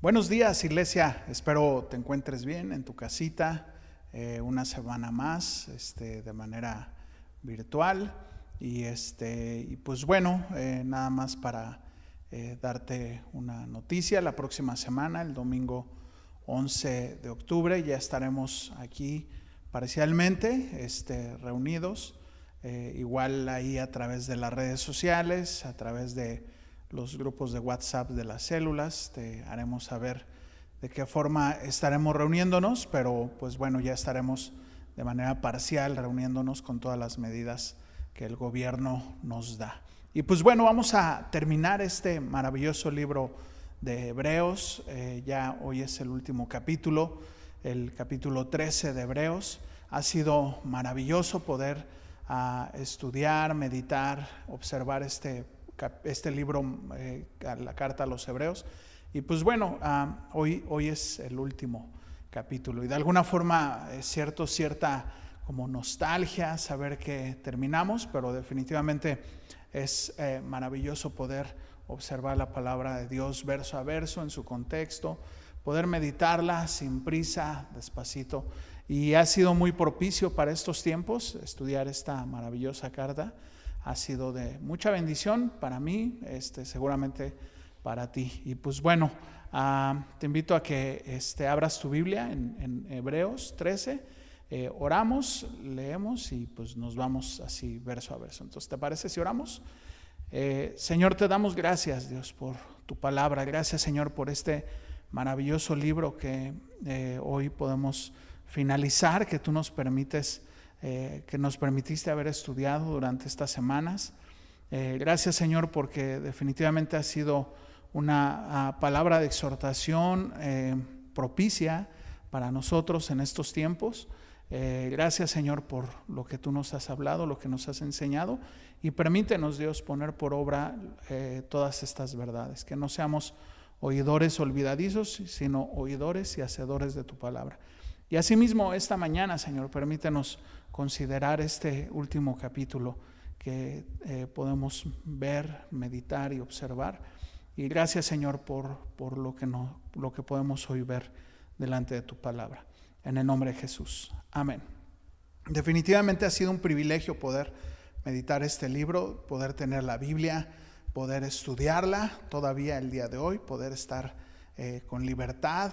Buenos días, iglesia. Espero te encuentres bien en tu casita, una semana más, de manera virtual. Y pues bueno, nada más para darte una noticia. La próxima semana, el domingo 11 de octubre, ya estaremos aquí parcialmente reunidos. Igual ahí a través de las redes sociales, a través de los grupos de WhatsApp de las células, te haremos saber de qué forma estaremos reuniéndonos, pero pues bueno, ya estaremos de manera parcial reuniéndonos con todas las medidas que el gobierno nos da. Y pues bueno, vamos a terminar este maravilloso libro de Hebreos. Ya hoy es el último capítulo, el capítulo 13 de Hebreos. Ha sido maravilloso poder estudiar, meditar, observar este libro, la carta a los Hebreos. Y pues bueno, hoy es el último capítulo y de alguna forma es cierta como nostalgia saber que terminamos, pero definitivamente es maravilloso poder observar la palabra de Dios verso a verso en su contexto, poder meditarla sin prisa, despacito. Y ha sido muy propicio para estos tiempos estudiar esta maravillosa carta. Ha sido de mucha bendición para mí, seguramente para ti. Y pues bueno, te invito a que abras tu Biblia en Hebreos 13, oramos, leemos y pues nos vamos así verso a verso. Entonces, ¿te parece si oramos? Señor, te damos gracias, Dios, por tu palabra. Gracias, Señor, por este maravilloso libro que hoy podemos finalizar, que tú nos permites, que nos permitiste haber estudiado durante estas semanas. Gracias, Señor, porque definitivamente ha sido una palabra de exhortación propicia para nosotros en estos tiempos. Gracias, Señor, por lo que tú nos has hablado, lo que nos has enseñado, y permítenos, Dios, poner por obra todas estas verdades, que no seamos oidores olvidadizos, sino oidores y hacedores de tu palabra. Y asimismo, esta mañana, Señor, permítenos considerar este último capítulo que podemos ver, meditar y observar. Y gracias, Señor, por lo que podemos hoy ver delante de tu palabra. En el nombre de Jesús. Amén. Definitivamente ha sido un privilegio poder meditar este libro, poder tener la Biblia, poder estudiarla todavía el día de hoy, poder estar con libertad,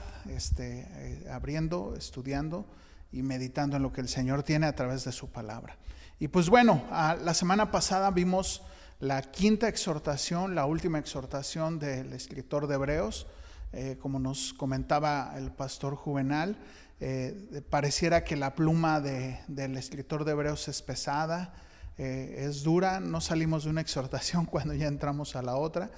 abriendo, estudiando y meditando en lo que el Señor tiene a través de su palabra. Y pues bueno, la semana pasada vimos la quinta exhortación, la última exhortación del escritor de Hebreos. Como nos comentaba el pastor Juvenal, pareciera que la pluma del escritor de Hebreos es pesada, es dura. No salimos de una exhortación cuando ya entramos a la otra,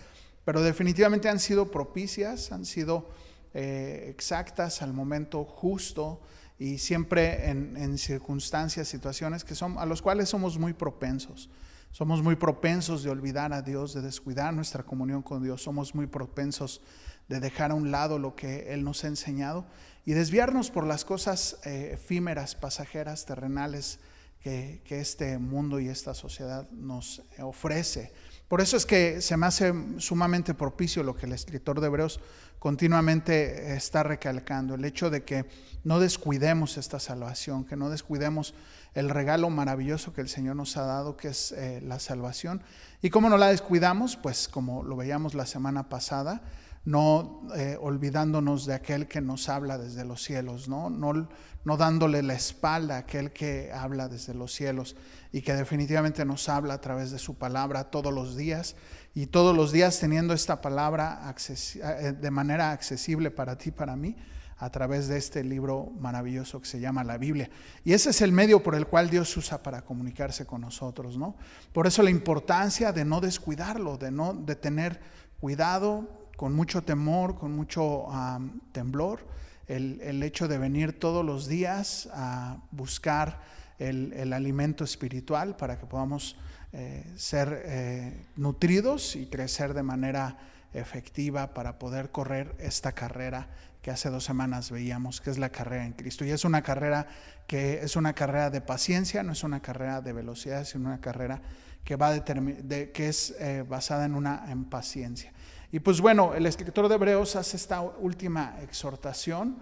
pero definitivamente han sido propicias, han sido exactas al momento justo y siempre en circunstancias, situaciones a los cuales somos muy propensos. Somos muy propensos de olvidar a Dios, de descuidar nuestra comunión con Dios. Somos muy propensos de dejar a un lado lo que Él nos ha enseñado y desviarnos por las cosas efímeras, pasajeras, terrenales que este mundo y esta sociedad nos ofrece. Por eso es que se me hace sumamente propicio lo que el escritor de Hebreos continuamente está recalcando, el hecho de que no descuidemos esta salvación, que no descuidemos el regalo maravilloso que el Señor nos ha dado, que es la salvación. ¿Y cómo no la descuidamos? Pues como lo veíamos la semana pasada, no olvidándonos de aquel que nos habla desde los cielos, no dándole la espalda a aquel que habla desde los cielos y que definitivamente nos habla a través de su palabra todos los días, y todos los días teniendo esta palabra de manera accesible para ti, para mí, a través de este libro maravilloso que se llama la Biblia. Y ese es el medio por el cual Dios usa para comunicarse con nosotros, ¿no? Por eso la importancia de no descuidarlo, de tener cuidado, con mucho temor, con mucho temblor, el hecho de venir todos los días a buscar el alimento espiritual para que podamos ser nutridos y crecer de manera efectiva para poder correr esta carrera que hace 2 semanas veíamos, que es la carrera en Cristo. Y es una carrera que es una carrera de paciencia, no es una carrera de velocidad, sino una carrera que es basada en paciencia. Y pues bueno, el escritor de Hebreos hace esta última exhortación,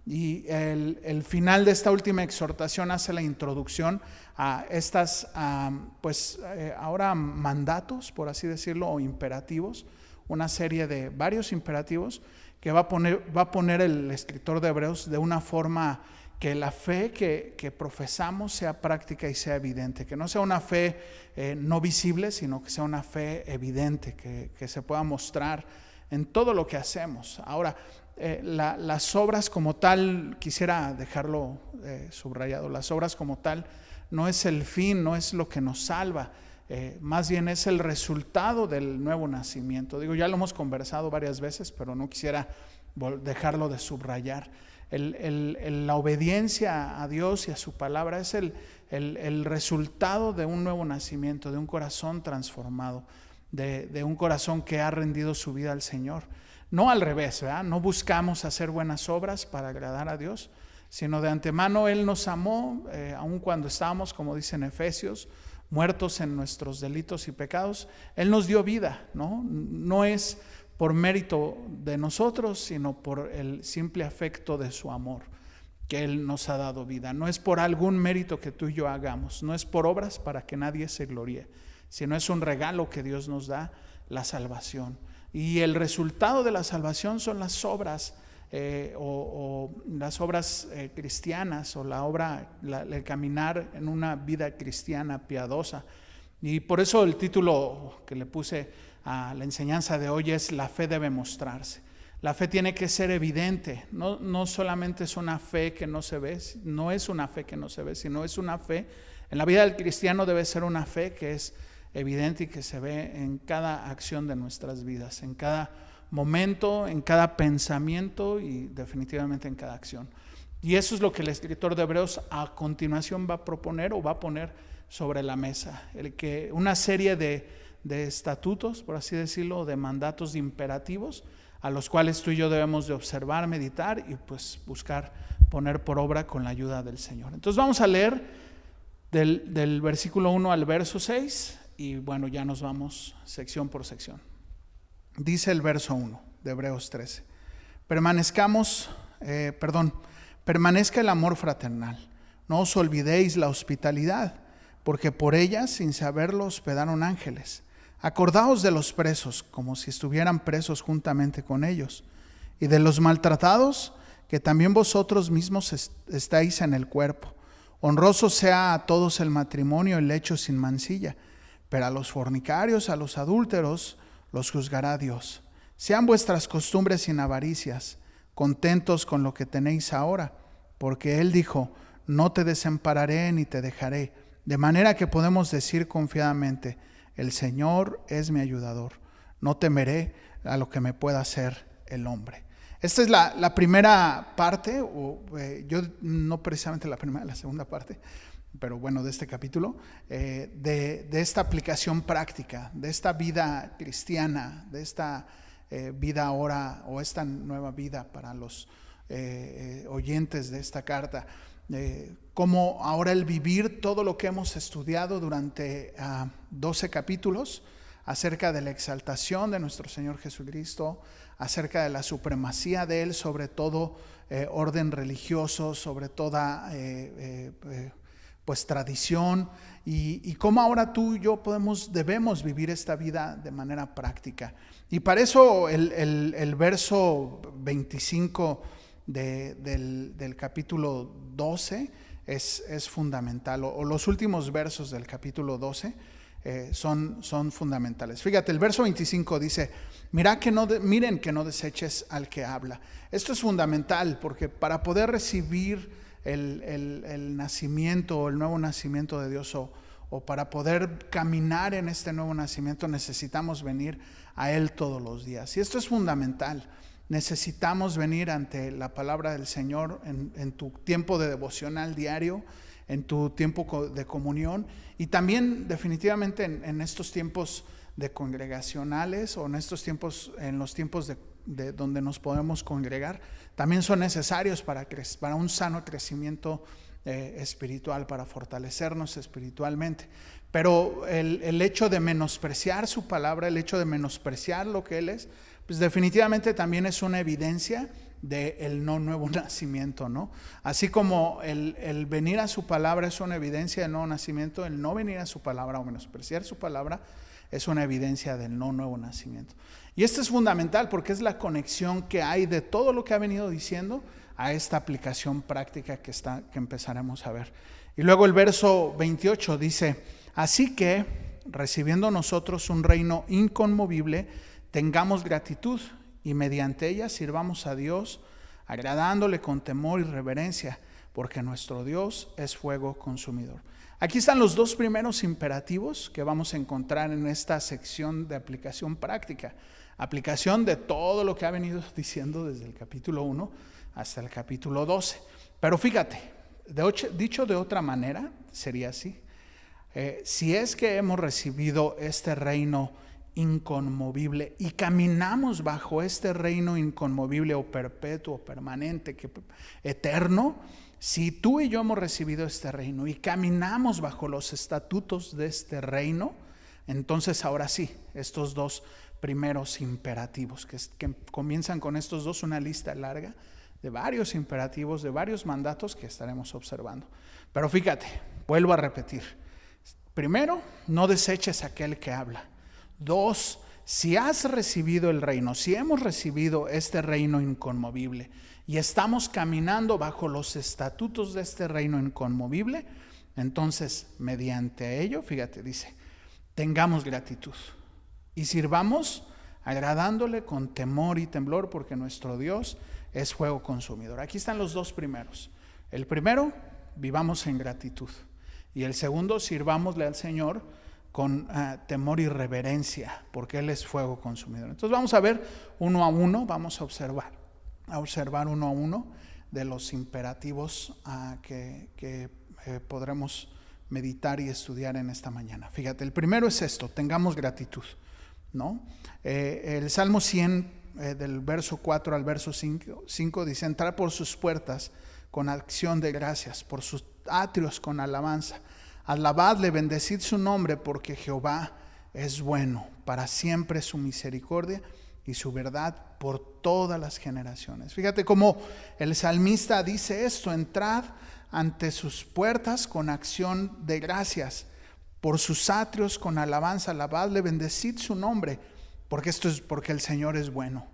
y el final de esta última exhortación hace la introducción a estas, ahora mandatos, por así decirlo, o imperativos, una serie de varios imperativos que va a poner el escritor de Hebreos de una forma que la fe que profesamos sea práctica y sea evidente, que no sea una fe no visible, sino que sea una fe evidente, que se pueda mostrar en todo lo que hacemos. Ahora, las obras como tal, quisiera dejarlo subrayado, las obras como tal no es el fin, no es lo que nos salva, más bien es el resultado del nuevo nacimiento. Digo, ya lo hemos conversado varias veces, pero no quisiera dejarlo de subrayar. La obediencia a Dios y a su palabra es el resultado de un nuevo nacimiento, de un corazón transformado, de un corazón que ha rendido su vida al Señor. No al revés, ¿verdad? No buscamos hacer buenas obras para agradar a Dios, sino de antemano Él nos amó, aun cuando estábamos, como dice en Efesios, muertos en nuestros delitos y pecados. Él nos dio vida, ¿no? No es por mérito de nosotros, sino por el simple afecto de su amor, que Él nos ha dado vida. No es por algún mérito que tú y yo hagamos, no es por obras para que nadie se gloríe, sino es un regalo que Dios nos da, la salvación. Y el resultado de la salvación son las obras, las obras cristianas, o el caminar en una vida cristiana piadosa. Y por eso el título que le puse a la enseñanza de hoy es: la fe debe mostrarse. La fe tiene que ser evidente, no solamente es una fe que no se ve, no es una fe que no se ve, sino es una fe. En la vida del cristiano debe ser una fe que es evidente y que se ve en cada acción de nuestras vidas, en cada momento, en cada pensamiento y definitivamente en cada acción. Y eso es lo que el escritor de Hebreos a continuación va a proponer, o va a poner sobre la mesa, una serie de estatutos, por así decirlo, de mandatos imperativos, a los cuales tú y yo debemos de observar, meditar y pues buscar poner por obra con la ayuda del Señor. Entonces vamos a leer del versículo 1 al verso 6, y bueno, ya nos vamos sección por sección. Dice el verso 1 de Hebreos 13: permanezca el amor fraternal, no os olvidéis la hospitalidad, porque por ella, sin saberlo, hospedaron ángeles. Acordaos de los presos, como si estuvieran presos juntamente con ellos, y de los maltratados, que también vosotros mismos estáis en el cuerpo. Honroso sea a todos el matrimonio, el lecho sin mancilla, pero a los fornicarios, a los adúlteros, los juzgará Dios. Sean vuestras costumbres sin avaricias, contentos con lo que tenéis ahora, porque Él dijo: no te desampararé ni te dejaré. De manera que podemos decir confiadamente: el Señor es mi ayudador, no temeré a lo que me pueda hacer el hombre. Esta es la primera parte, yo no precisamente la primera, la segunda parte, pero bueno, de este capítulo, de esta aplicación práctica, de esta vida cristiana, de esta vida ahora, o esta nueva vida para los oyentes de esta carta. Cómo ahora el vivir todo lo que hemos estudiado durante 12 capítulos acerca de la exaltación de nuestro Señor Jesucristo, acerca de la supremacía de Él sobre todo orden religioso, sobre toda pues tradición, y cómo ahora tú y yo debemos vivir esta vida de manera práctica. Y para eso el verso 25 del capítulo 12 es fundamental, o los últimos versos del capítulo 12 son fundamentales. Fíjate, el verso 25 dice: miren que no deseches al que habla. Esto es fundamental, porque para poder recibir el nacimiento, o el nuevo nacimiento de Dios, o para poder caminar en este nuevo nacimiento, necesitamos venir a Él todos los días. Y esto es fundamental. Necesitamos venir ante la palabra del Señor en tu tiempo de devocional diario, en tu tiempo de comunión, y también definitivamente en estos tiempos de congregacionales, o en los tiempos de donde nos podemos congregar. También son necesarios para un sano crecimiento espiritual, para fortalecernos espiritualmente. Pero el hecho de menospreciar su palabra, el hecho de menospreciar lo que Él es, pues definitivamente también es una evidencia del no nuevo nacimiento, ¿no? Así como el venir a su palabra es una evidencia del nuevo nacimiento, el no venir a su palabra o menospreciar su palabra es una evidencia del no nuevo nacimiento. Y esto es fundamental porque es la conexión que hay de todo lo que ha venido diciendo a esta aplicación práctica que empezaremos a ver. Y luego el verso 28 dice: así que, recibiendo nosotros un reino inconmovible, tengamos gratitud y mediante ella sirvamos a Dios, agradándole con temor y reverencia, porque nuestro Dios es fuego consumidor. Aquí están los dos primeros imperativos que vamos a encontrar en esta sección de aplicación práctica. Aplicación de todo lo que ha venido diciendo desde el capítulo 1 hasta el capítulo 12. Pero fíjate, dicho de otra manera, sería así. Si es que hemos recibido este reino inconmovible y caminamos bajo este reino inconmovible o perpetuo, permanente, eterno, si tú y yo hemos recibido este reino y caminamos bajo los estatutos de este reino, entonces ahora sí, estos dos primeros imperativos que comienzan con estos dos, una lista larga de varios imperativos, de varios mandatos que estaremos observando. Pero fíjate, vuelvo a repetir. Primero, no deseches a aquel que habla. 2, si has recibido el reino, si hemos recibido este reino inconmovible y estamos caminando bajo los estatutos de este reino inconmovible, entonces mediante ello, fíjate, dice, tengamos gratitud y sirvamos agradándole con temor y temblor, porque nuestro Dios es fuego consumidor. Aquí están los dos primeros. El primero, vivamos en gratitud. Y el segundo, sirvámosle al Señor con temor y reverencia, porque Él es fuego consumidor. Entonces vamos a ver uno a uno, vamos a observar uno a uno de los imperativos que podremos meditar y estudiar en esta mañana. Fíjate, el primero es esto: tengamos gratitud, ¿no? El Salmo 100, del verso 4 al verso 5 dice: entrar por sus puertas con acción de gracias, por sus atrios con alabanza. Alabadle, bendecid su nombre, porque Jehová es bueno, para siempre su misericordia y su verdad por todas las generaciones. Fíjate cómo el salmista dice esto: entrad ante sus puertas con acción de gracias, por sus atrios con alabanza. Alabadle, bendecid su nombre, porque esto es porque el Señor es bueno.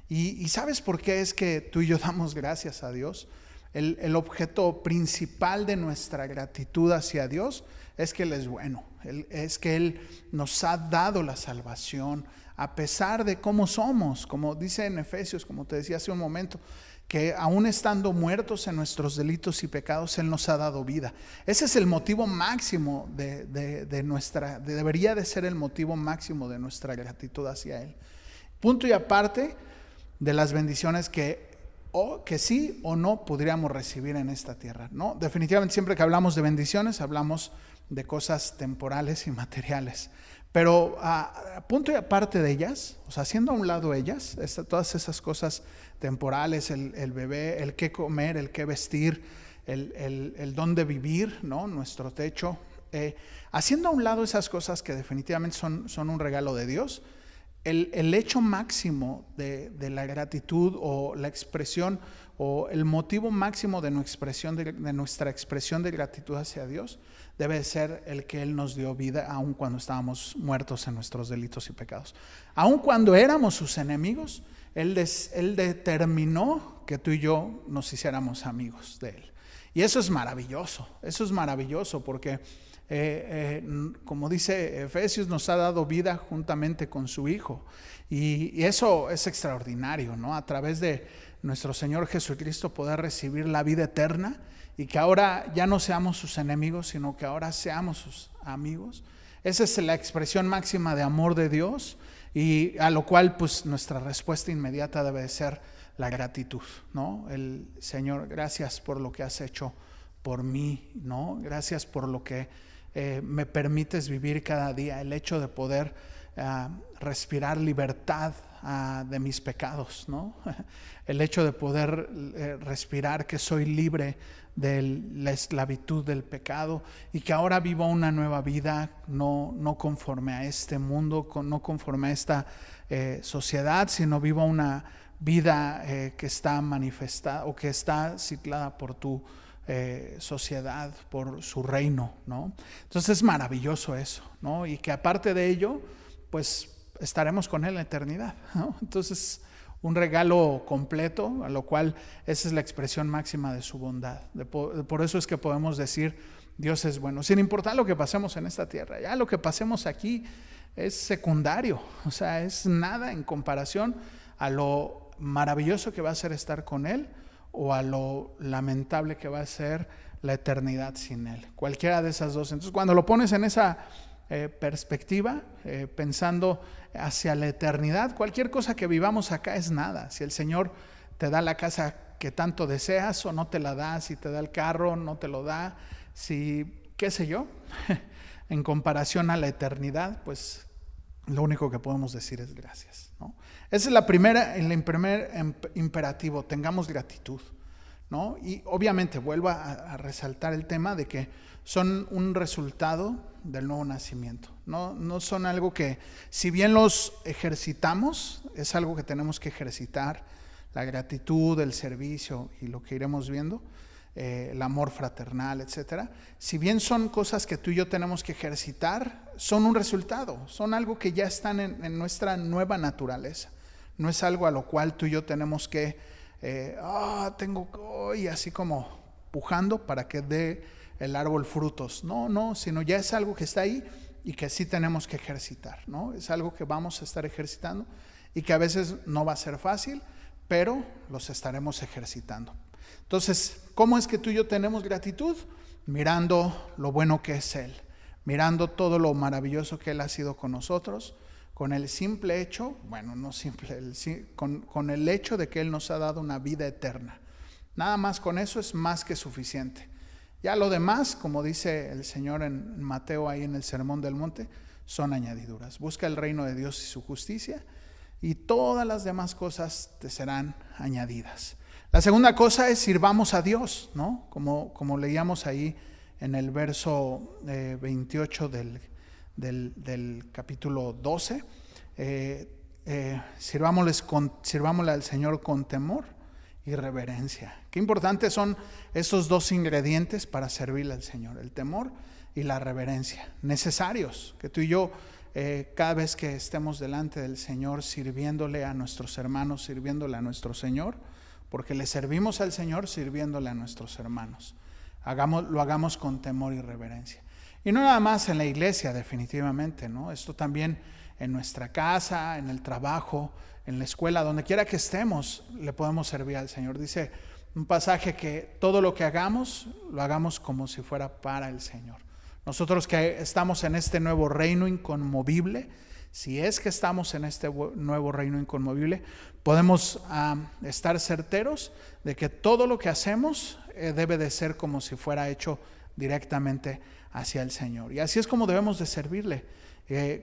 Y ¿sabes por qué es que tú y yo damos gracias a Dios? El objeto principal de nuestra gratitud hacia Dios es que Él es bueno, es que Él nos ha dado la salvación a pesar de cómo somos, como dice en Efesios, como te decía hace un momento, que aún estando muertos en nuestros delitos y pecados, Él nos ha dado vida. Ese es el motivo máximo debería de ser el motivo máximo de nuestra gratitud hacia Él. Punto y aparte de las bendiciones que sí o no podríamos recibir en esta tierra, ¿no? Definitivamente siempre que hablamos de bendiciones hablamos de cosas temporales y materiales, pero punto y aparte de ellas, o sea, haciendo a un lado ellas, todas esas cosas temporales, el bebé, el qué comer, el qué vestir, el dónde vivir, ¿no? Nuestro techo, haciendo a un lado esas cosas que definitivamente son un regalo de Dios. El hecho máximo de la gratitud, o la expresión, o el motivo máximo de nuestra expresión de gratitud hacia Dios debe ser el que Él nos dio vida aun cuando estábamos muertos en nuestros delitos y pecados. Aun cuando éramos sus enemigos, Él determinó que tú y yo nos hiciéramos amigos de Él. Y eso es maravilloso porque como dice Efesios, nos ha dado vida juntamente con su Hijo, y eso es extraordinario, ¿no? A través de nuestro Señor Jesucristo poder recibir la vida eterna, y que ahora ya no seamos sus enemigos, sino que ahora seamos sus amigos. Esa es la expresión máxima de amor de Dios, y a lo cual pues nuestra respuesta inmediata debe de ser la gratitud, ¿no? El Señor, gracias por lo que has hecho por mí, ¿no? Gracias por lo que me permites vivir cada día, el hecho de poder respirar libertad de mis pecados, ¿no? El hecho de poder respirar, que soy libre de la esclavitud del pecado y que ahora vivo una nueva vida, no conforme a este mundo, no conforme a esta sociedad, sino vivo una vida que está manifestada o que está ciclada por tu sociedad, por su reino, ¿no? Entonces es maravilloso eso, ¿no? Y que aparte de ello, pues estaremos con Él en la eternidad, ¿no? Entonces, un regalo completo, a lo cual esa es la expresión máxima de su bondad. Por eso es que podemos decir, Dios es bueno, sin importar lo que pasemos en esta tierra. Ya lo que pasemos aquí es secundario, o sea, es nada en comparación a lo maravilloso que va a ser estar con Él o a lo lamentable que va a ser la eternidad sin Él. Cualquiera de esas dos. Entonces, cuando lo pones en esa perspectiva, pensando hacia la eternidad, cualquier cosa que vivamos acá es nada. Si el Señor te da la casa que tanto deseas o no te la da, si te da el carro, no te lo da, si, qué sé yo, en comparación a la eternidad, pues lo único que podemos decir es gracias, ¿no? Esa es el primer imperativo, tengamos gratitud, ¿no? Y obviamente vuelvo a resaltar el tema de que son un resultado del nuevo nacimiento. No son algo que, si bien los ejercitamos, es algo que tenemos que ejercitar, la gratitud, el servicio y lo que iremos viendo, el amor fraternal, etcétera. Si bien son cosas que tú y yo tenemos que ejercitar, son un resultado, son algo que ya están en nuestra nueva naturaleza. No es algo a lo cual tú y yo tenemos que, y así como pujando para que dé el árbol frutos. No, sino ya es algo que está ahí y que sí tenemos que ejercitar, ¿no? Es algo que vamos a estar ejercitando y que a veces no va a ser fácil, pero los estaremos ejercitando. Entonces, ¿cómo es que tú y yo tenemos gratitud? Mirando lo bueno que es Él, mirando todo lo maravilloso que Él ha sido con nosotros, con el simple hecho, con el hecho de que Él nos ha dado una vida eterna. Nada más con eso es más que suficiente. Ya lo demás, como dice el Señor en Mateo ahí en el Sermón del Monte, son añadiduras. Busca el reino de Dios y su justicia y todas las demás cosas te serán añadidas. La segunda cosa es sirvamos a Dios, ¿no? Como leíamos ahí en el verso 28 del capítulo 12, sirvámosle al Señor con temor y reverencia. Qué importantes son esos dos ingredientes para servirle al Señor, el temor y la reverencia, necesarios, que tú y yo cada vez que estemos delante del Señor sirviéndole a nuestros hermanos, sirviéndole a nuestro Señor, porque le servimos al Señor sirviéndole a nuestros hermanos. Lo hagamos con temor y reverencia. Y no nada más en la iglesia, definitivamente, ¿no? Esto también en nuestra casa, en el trabajo, en la escuela, donde quiera que estemos, le podemos servir al Señor. Dice un pasaje que todo lo que hagamos, lo hagamos como si fuera para el Señor. Nosotros que estamos en este nuevo reino inconmovible, si es que estamos en este nuevo reino inconmovible, podemos estar certeros de que todo lo que hacemos debe de ser como si fuera hecho directamente hacia el Señor. Y así es como debemos de servirle,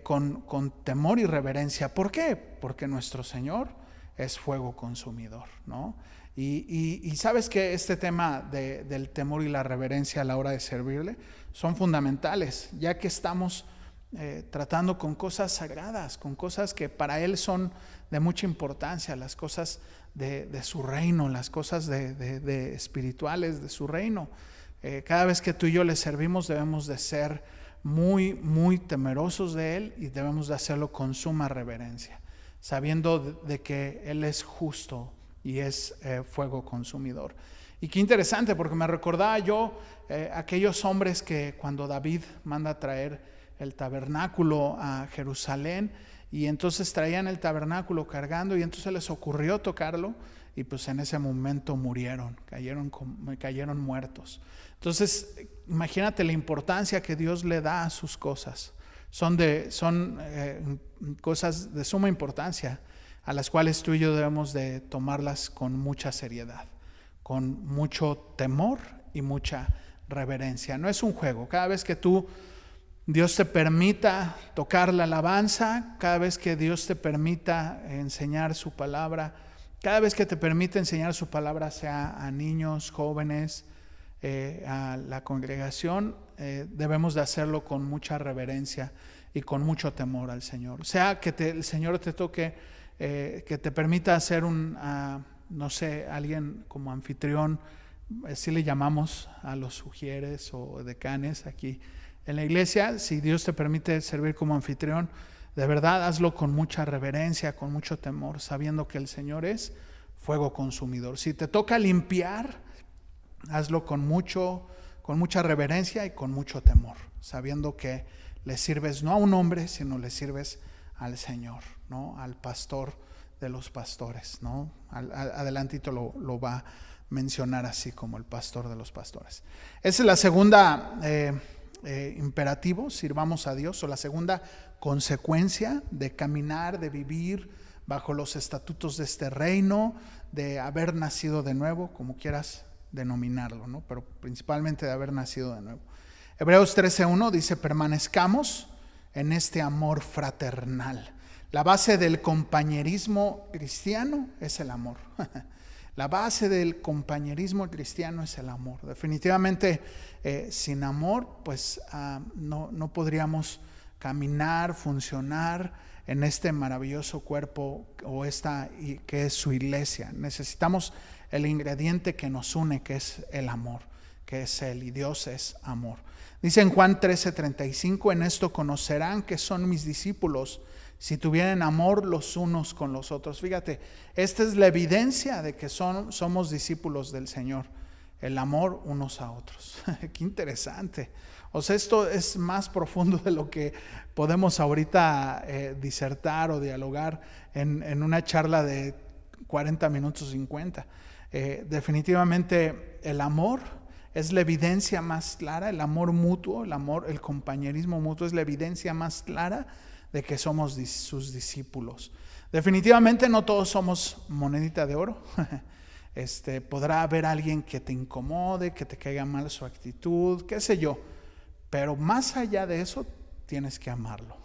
con temor y reverencia. ¿Por qué? Porque nuestro Señor es fuego consumidor, ¿no? Y sabes que este tema del temor y la reverencia a la hora de servirle son fundamentales, ya que estamos tratando con cosas sagradas, con cosas que para Él son de mucha importancia, las cosas de su reino, las cosas de espirituales de su reino. Cada vez que tú y yo le servimos debemos de ser muy, muy temerosos de Él y debemos de hacerlo con suma reverencia, sabiendo de que Él es justo y es fuego consumidor. Y qué interesante, porque me recordaba yo aquellos hombres que cuando David manda traer el tabernáculo a Jerusalén, y entonces traían el tabernáculo cargando y entonces les ocurrió tocarlo y pues en ese momento murieron, cayeron muertos. Entonces imagínate la importancia que Dios le da a sus cosas. Son cosas de suma importancia, a las cuales tú y yo debemos de tomarlas con mucha seriedad, con mucho temor y mucha reverencia. No es un juego. Cada vez que tú Dios te permita tocar la alabanza, cada vez que Dios te permita enseñar su palabra, cada vez que te permite enseñar su palabra, sea a niños, jóvenes, a la congregación, debemos de hacerlo con mucha reverencia y con mucho temor al Señor. Sea que el Señor te toque, que te permita hacer no sé, alguien como anfitrión, así le llamamos a los sugieres o decanes aquí en la iglesia. Si Dios te permite servir como anfitrión, de verdad hazlo con mucha reverencia, con mucho temor, sabiendo que el Señor es fuego consumidor. Si te toca limpiar, hazlo con mucha reverencia y con mucho temor, sabiendo que le sirves no a un hombre, sino le sirves al Señor, ¿no? Al pastor de los pastores, ¿no? Adelantito lo va a mencionar así como el pastor de los pastores. Esa es la segunda imperativo, sirvamos a Dios, o la segunda consecuencia de caminar, de vivir bajo los estatutos de este reino, de haber nacido de nuevo, como quieras denominarlo, ¿no? Pero principalmente de haber nacido de nuevo. Hebreos 13:1 dice: permanezcamos en este amor fraternal. La base del compañerismo cristiano es el amor. La base del compañerismo cristiano es el amor. Definitivamente sin amor pues no podríamos caminar, funcionar en este maravilloso cuerpo que es su iglesia. Necesitamos el ingrediente que nos une, que es el amor, que es Él, y Dios es amor. Dice en Juan 13:35: en esto conocerán que son mis discípulos, si tuvieran amor los unos con los otros. Fíjate, esta es la evidencia de que somos discípulos del Señor, el amor unos a otros. Qué interesante. O sea, esto es más profundo de lo que podemos ahorita disertar o dialogar en una charla de 40 minutos 50. Definitivamente el amor es la evidencia más clara, el amor mutuo, el compañerismo mutuo es la evidencia más clara de que somos sus discípulos. Definitivamente no todos somos monedita de oro. Podrá haber alguien que te incomode, que te caiga mal su actitud, qué sé yo, pero más allá de eso tienes que amarlo.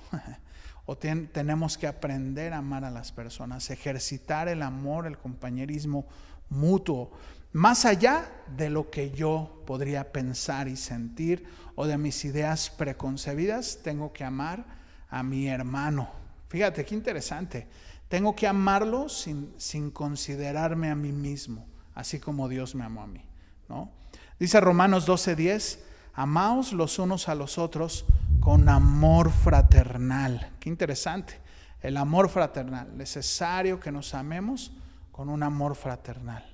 Tenemos que aprender a amar a las personas, ejercitar el amor, el compañerismo mutuo, más allá de lo que yo podría pensar y sentir o de mis ideas preconcebidas. Tengo que amar a mi hermano. Fíjate qué interesante. Tengo que amarlo sin considerarme a mí mismo, así como Dios me amó a mí, ¿no? Dice Romanos 12:10: amaos los unos a los otros con amor fraternal. Qué interesante. El amor fraternal. Necesario que nos amemos con un amor fraternal.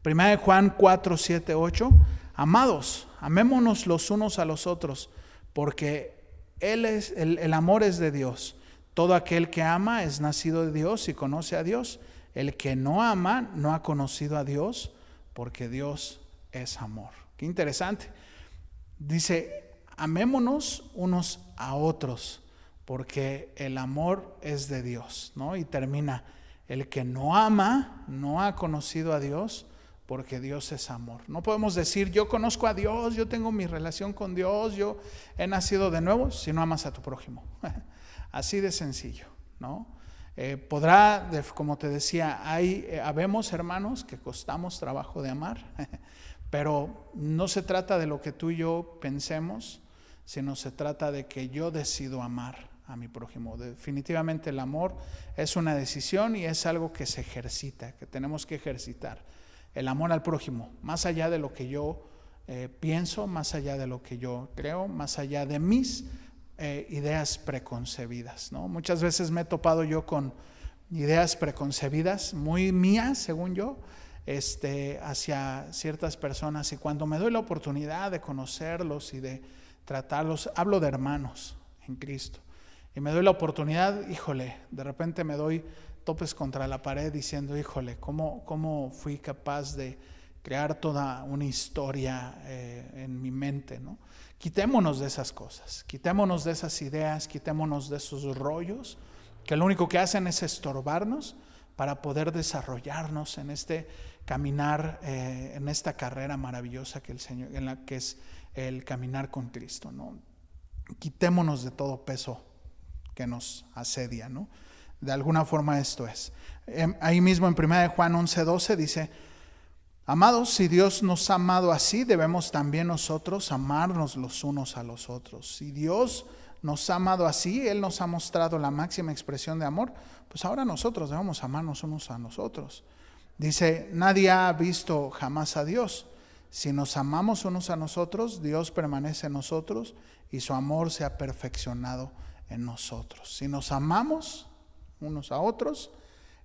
1 Juan 4:7-8: amados, amémonos los unos a los otros, porque el amor es de Dios. Todo aquel que ama es nacido de Dios y conoce a Dios. El que no ama no ha conocido a Dios, porque Dios es amor. Qué interesante. Dice: amémonos unos a otros, porque el amor es de Dios, ¿no? Y termina: el que no ama no ha conocido a Dios, porque Dios es amor. No podemos decir yo conozco a Dios, yo tengo mi relación con Dios, yo he nacido de nuevo, si no amas a tu prójimo. Así de sencillo, ¿no? Como te decía, habemos hermanos que costamos trabajo de amar, pero no se trata de lo que tú y yo pensemos, sino se trata de que yo decido amar a mi prójimo. Definitivamente el amor es una decisión y es algo que se ejercita, que tenemos que ejercitar. El amor al prójimo, más allá de lo que yo pienso, más allá de lo que yo creo, más allá de mis ideas preconcebidas, ¿no? Muchas veces me he topado yo con ideas preconcebidas muy mías, según yo, hacia ciertas personas, y cuando me doy la oportunidad de conocerlos y de tratarlos, hablo de hermanos en Cristo, y me doy la oportunidad, híjole, de repente me doy topes contra la pared diciendo: híjole, ¿cómo fui capaz de crear toda una historia en mi mente, ¿no? Quitémonos de esas cosas, quitémonos de esas ideas, quitémonos de esos rollos que lo único que hacen es estorbarnos para poder desarrollarnos en este caminar, en esta carrera maravillosa que el Señor, en la que es el caminar con Cristo, ¿no? quitémonos de todo peso que nos asedia, ¿no? De alguna forma esto es. Ahí mismo en 1 Juan 11:12 dice: amados, si Dios nos ha amado así, debemos también nosotros amarnos los unos a los otros. Si Dios nos ha amado así, Él nos ha mostrado la máxima expresión de amor, pues ahora nosotros debemos amarnos unos a nosotros. Dice: nadie ha visto jamás a Dios. Si nos amamos unos a nosotros, Dios permanece en nosotros y su amor se ha perfeccionado en nosotros. Si nos amamos unos a otros,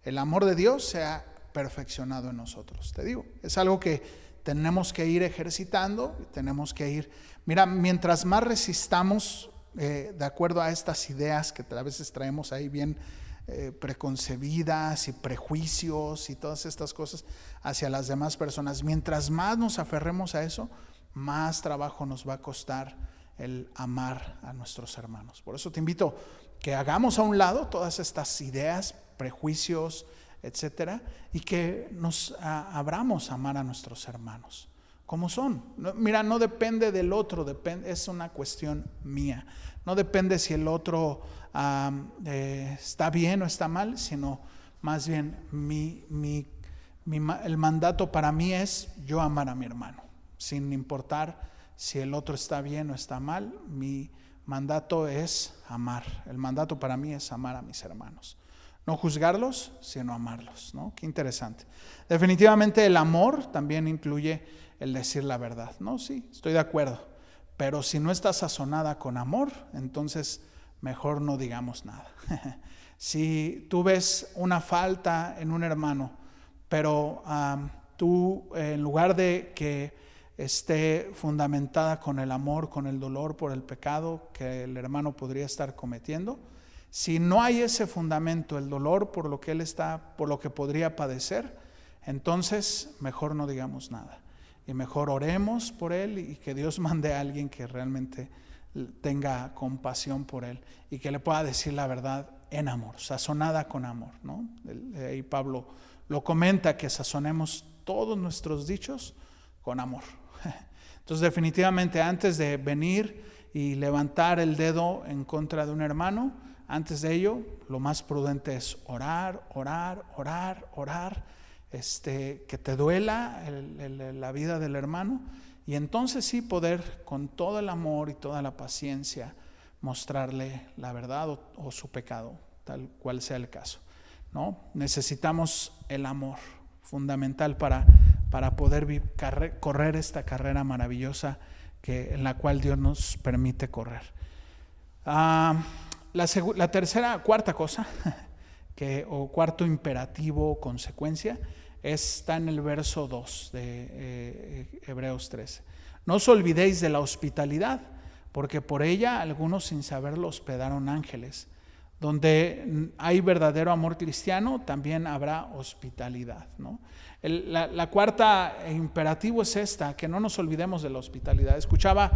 el amor de Dios se ha perfeccionado en nosotros. Te digo, es algo que tenemos que ir ejercitando, tenemos que ir. Mira, mientras más resistamos, de acuerdo a estas ideas que a veces traemos ahí bien preconcebidas y prejuicios y todas estas cosas hacia las demás personas, mientras más nos aferremos a eso, más trabajo nos va a costar el amar a nuestros hermanos. Por eso te invito que hagamos a un lado todas estas ideas, prejuicios, etcétera, y que nos abramos a amar a nuestros hermanos como son. Mira, no depende del otro, es una cuestión mía. No depende si el otro está bien o está mal, sino más bien el mandato para mí es yo amar a mi hermano, sin importar si el otro está bien o está mal. Mi mandato es amar. El mandato para mí es amar a mis hermanos. No juzgarlos, sino amarlos, ¿no? Qué interesante. Definitivamente el amor también incluye el decir la verdad, ¿no? Sí, estoy de acuerdo. Pero si no está sazonada con amor, entonces mejor no digamos nada. Si tú ves una falta en un hermano, pero tú en lugar de que esté fundamentada con el amor, con el dolor por el pecado que el hermano podría estar cometiendo, si no hay ese fundamento, el dolor por lo que él está, por lo que podría padecer, entonces mejor no digamos nada y mejor oremos por él y que Dios mande a alguien que realmente tenga compasión por él y que le pueda decir la verdad en amor, sazonada con amor, ¿no? Y Pablo lo comenta, que sazonemos todos nuestros dichos con amor. Entonces definitivamente antes de venir y levantar el dedo en contra de un hermano, antes de ello lo más prudente es orar, que te duela la vida del hermano, y entonces sí poder con todo el amor y toda la paciencia mostrarle la verdad o su pecado, tal cual sea el caso, ¿no? Necesitamos el amor, fundamental para poder correr esta carrera maravillosa en la cual Dios nos permite correr. La cuarta cosa, o cuarto imperativo o consecuencia, está en el verso 2 de Hebreos 13. No os olvidéis de la hospitalidad, porque por ella algunos sin saberlo hospedaron ángeles. Donde hay verdadero amor cristiano, también habrá hospitalidad, ¿no? La cuarta imperativo es esta, que no nos olvidemos de la hospitalidad. Escuchaba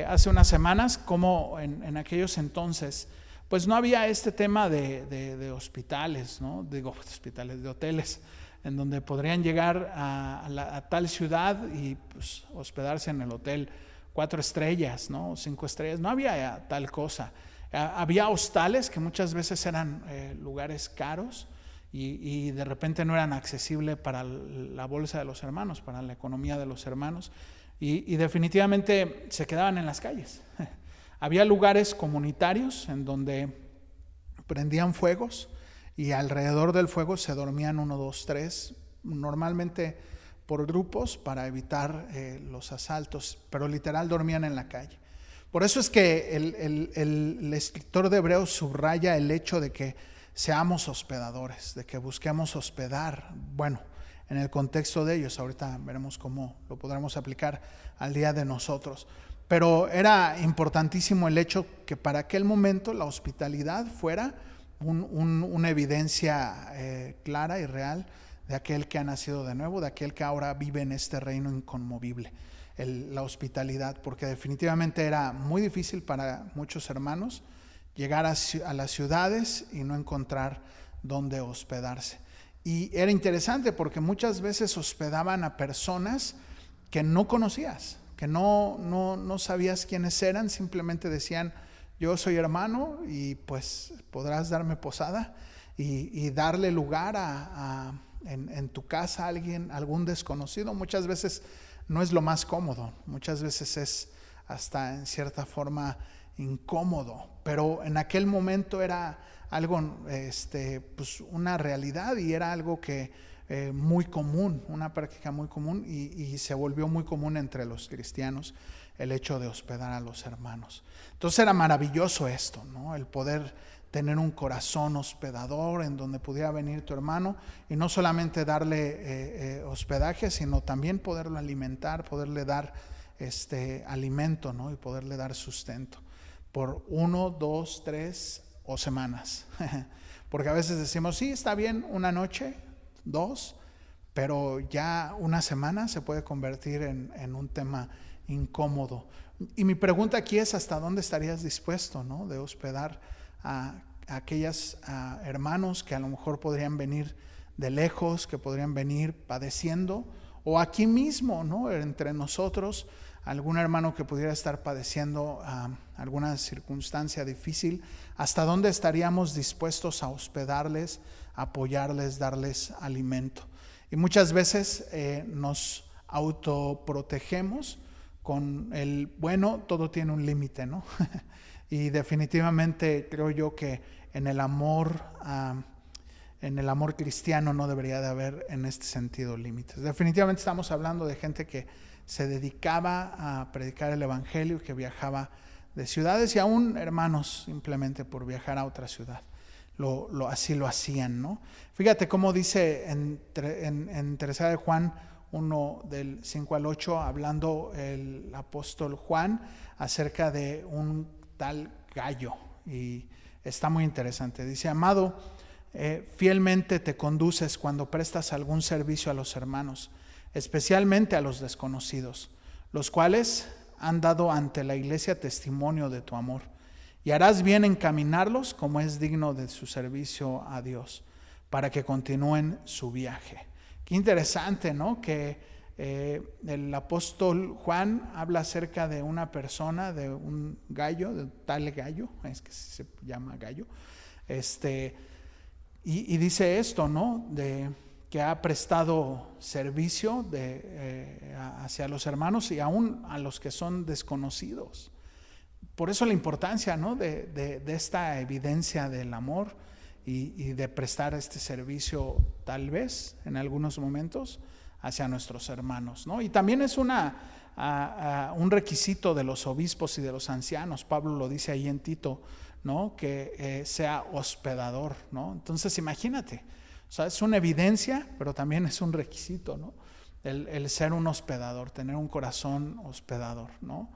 hace unas semanas cómo en aquellos entonces pues no había este tema de hospitales, ¿no? Digo, hospitales, de hoteles, en donde podrían llegar a tal ciudad y pues hospedarse en el hotel 4 estrellas, ¿no? 5 estrellas. No había tal cosa. Había hostales que muchas veces eran lugares caros y de repente no eran accesibles para la bolsa de los hermanos, para la economía de los hermanos, y definitivamente se quedaban en las calles. Había lugares comunitarios en donde prendían fuegos y alrededor del fuego se dormían 1, 2, 3, normalmente por grupos para evitar los asaltos, pero literal dormían en la calle. Por eso es que el escritor de Hebreos subraya el hecho de que seamos hospedadores, de que busquemos hospedar. Bueno, en el contexto de ellos, ahorita veremos cómo lo podremos aplicar al día de nosotros. Pero era importantísimo el hecho que para aquel momento la hospitalidad fuera una evidencia clara y real de aquel que ha nacido de nuevo, de aquel que ahora vive en este reino inconmovible. La hospitalidad, porque definitivamente era muy difícil para muchos hermanos llegar a las ciudades y no encontrar dónde hospedarse. Y era interesante porque muchas veces hospedaban a personas que no conocías, que no sabías quiénes eran, simplemente decían, yo soy hermano y pues podrás darme posada y darle lugar en tu casa a algún desconocido. Muchas veces no es lo más cómodo, muchas veces es hasta en cierta forma incómodo, pero en aquel momento era algo, pues una realidad, y era algo que muy común, una práctica muy común, y se volvió muy común entre los cristianos el hecho de hospedar a los hermanos. Entonces era maravilloso esto, ¿no? El poder tener un corazón hospedador en donde pudiera venir tu hermano y no solamente darle hospedaje, sino también poderlo alimentar, poderle dar alimento, ¿no? Y poderle dar sustento por 1, 2, 3 o semanas. Porque a veces decimos, sí, está bien, una noche, 2, pero ya una semana se puede convertir en un tema incómodo. Y mi pregunta aquí es, ¿hasta dónde estarías dispuesto, ¿no? De hospedar a aquellos hermanos que a lo mejor podrían venir de lejos, que podrían venir padeciendo, o aquí mismo, ¿no? Entre nosotros, algún hermano que pudiera estar padeciendo alguna circunstancia difícil? ¿Hasta dónde estaríamos dispuestos a hospedarles, apoyarles, darles alimento? Y muchas veces nos autoprotegemos con todo tiene un límite, ¿no? Y definitivamente creo yo que en el amor cristiano no debería de haber en este sentido límites. Definitivamente estamos hablando de gente que se dedicaba a predicar el evangelio, que viajaba de ciudades, y aún hermanos simplemente por viajar a otra ciudad así lo hacían, ¿no? Fíjate cómo dice en 3 de Juan 1 del 5 al 8, hablando el apóstol Juan acerca de un tal Gayo, y está muy interesante. Dice: amado, fielmente te conduces cuando prestas algún servicio a los hermanos, especialmente a los desconocidos, los cuales han dado ante la iglesia testimonio de tu amor, y harás bien en encaminarlos como es digno de su servicio a Dios, para que continúen su viaje. Qué interesante, ¿no? Que el apóstol Juan habla acerca de una persona, de un Gayo, de un tal Gayo, es que se llama Gayo, y dice esto, ¿no? De que ha prestado servicio hacia los hermanos y aún a los que son desconocidos. Por eso la importancia, ¿no? de esta evidencia del amor y de prestar este servicio, tal vez en algunos momentos, hacia nuestros hermanos, ¿no? Y también es un requisito de los obispos y de los ancianos. Pablo lo dice ahí en Tito, ¿no? Que sea hospedador, ¿no? Entonces imagínate, o sea, es una evidencia, pero también es un requisito, ¿no? El ser un hospedador, tener un corazón hospedador, ¿no?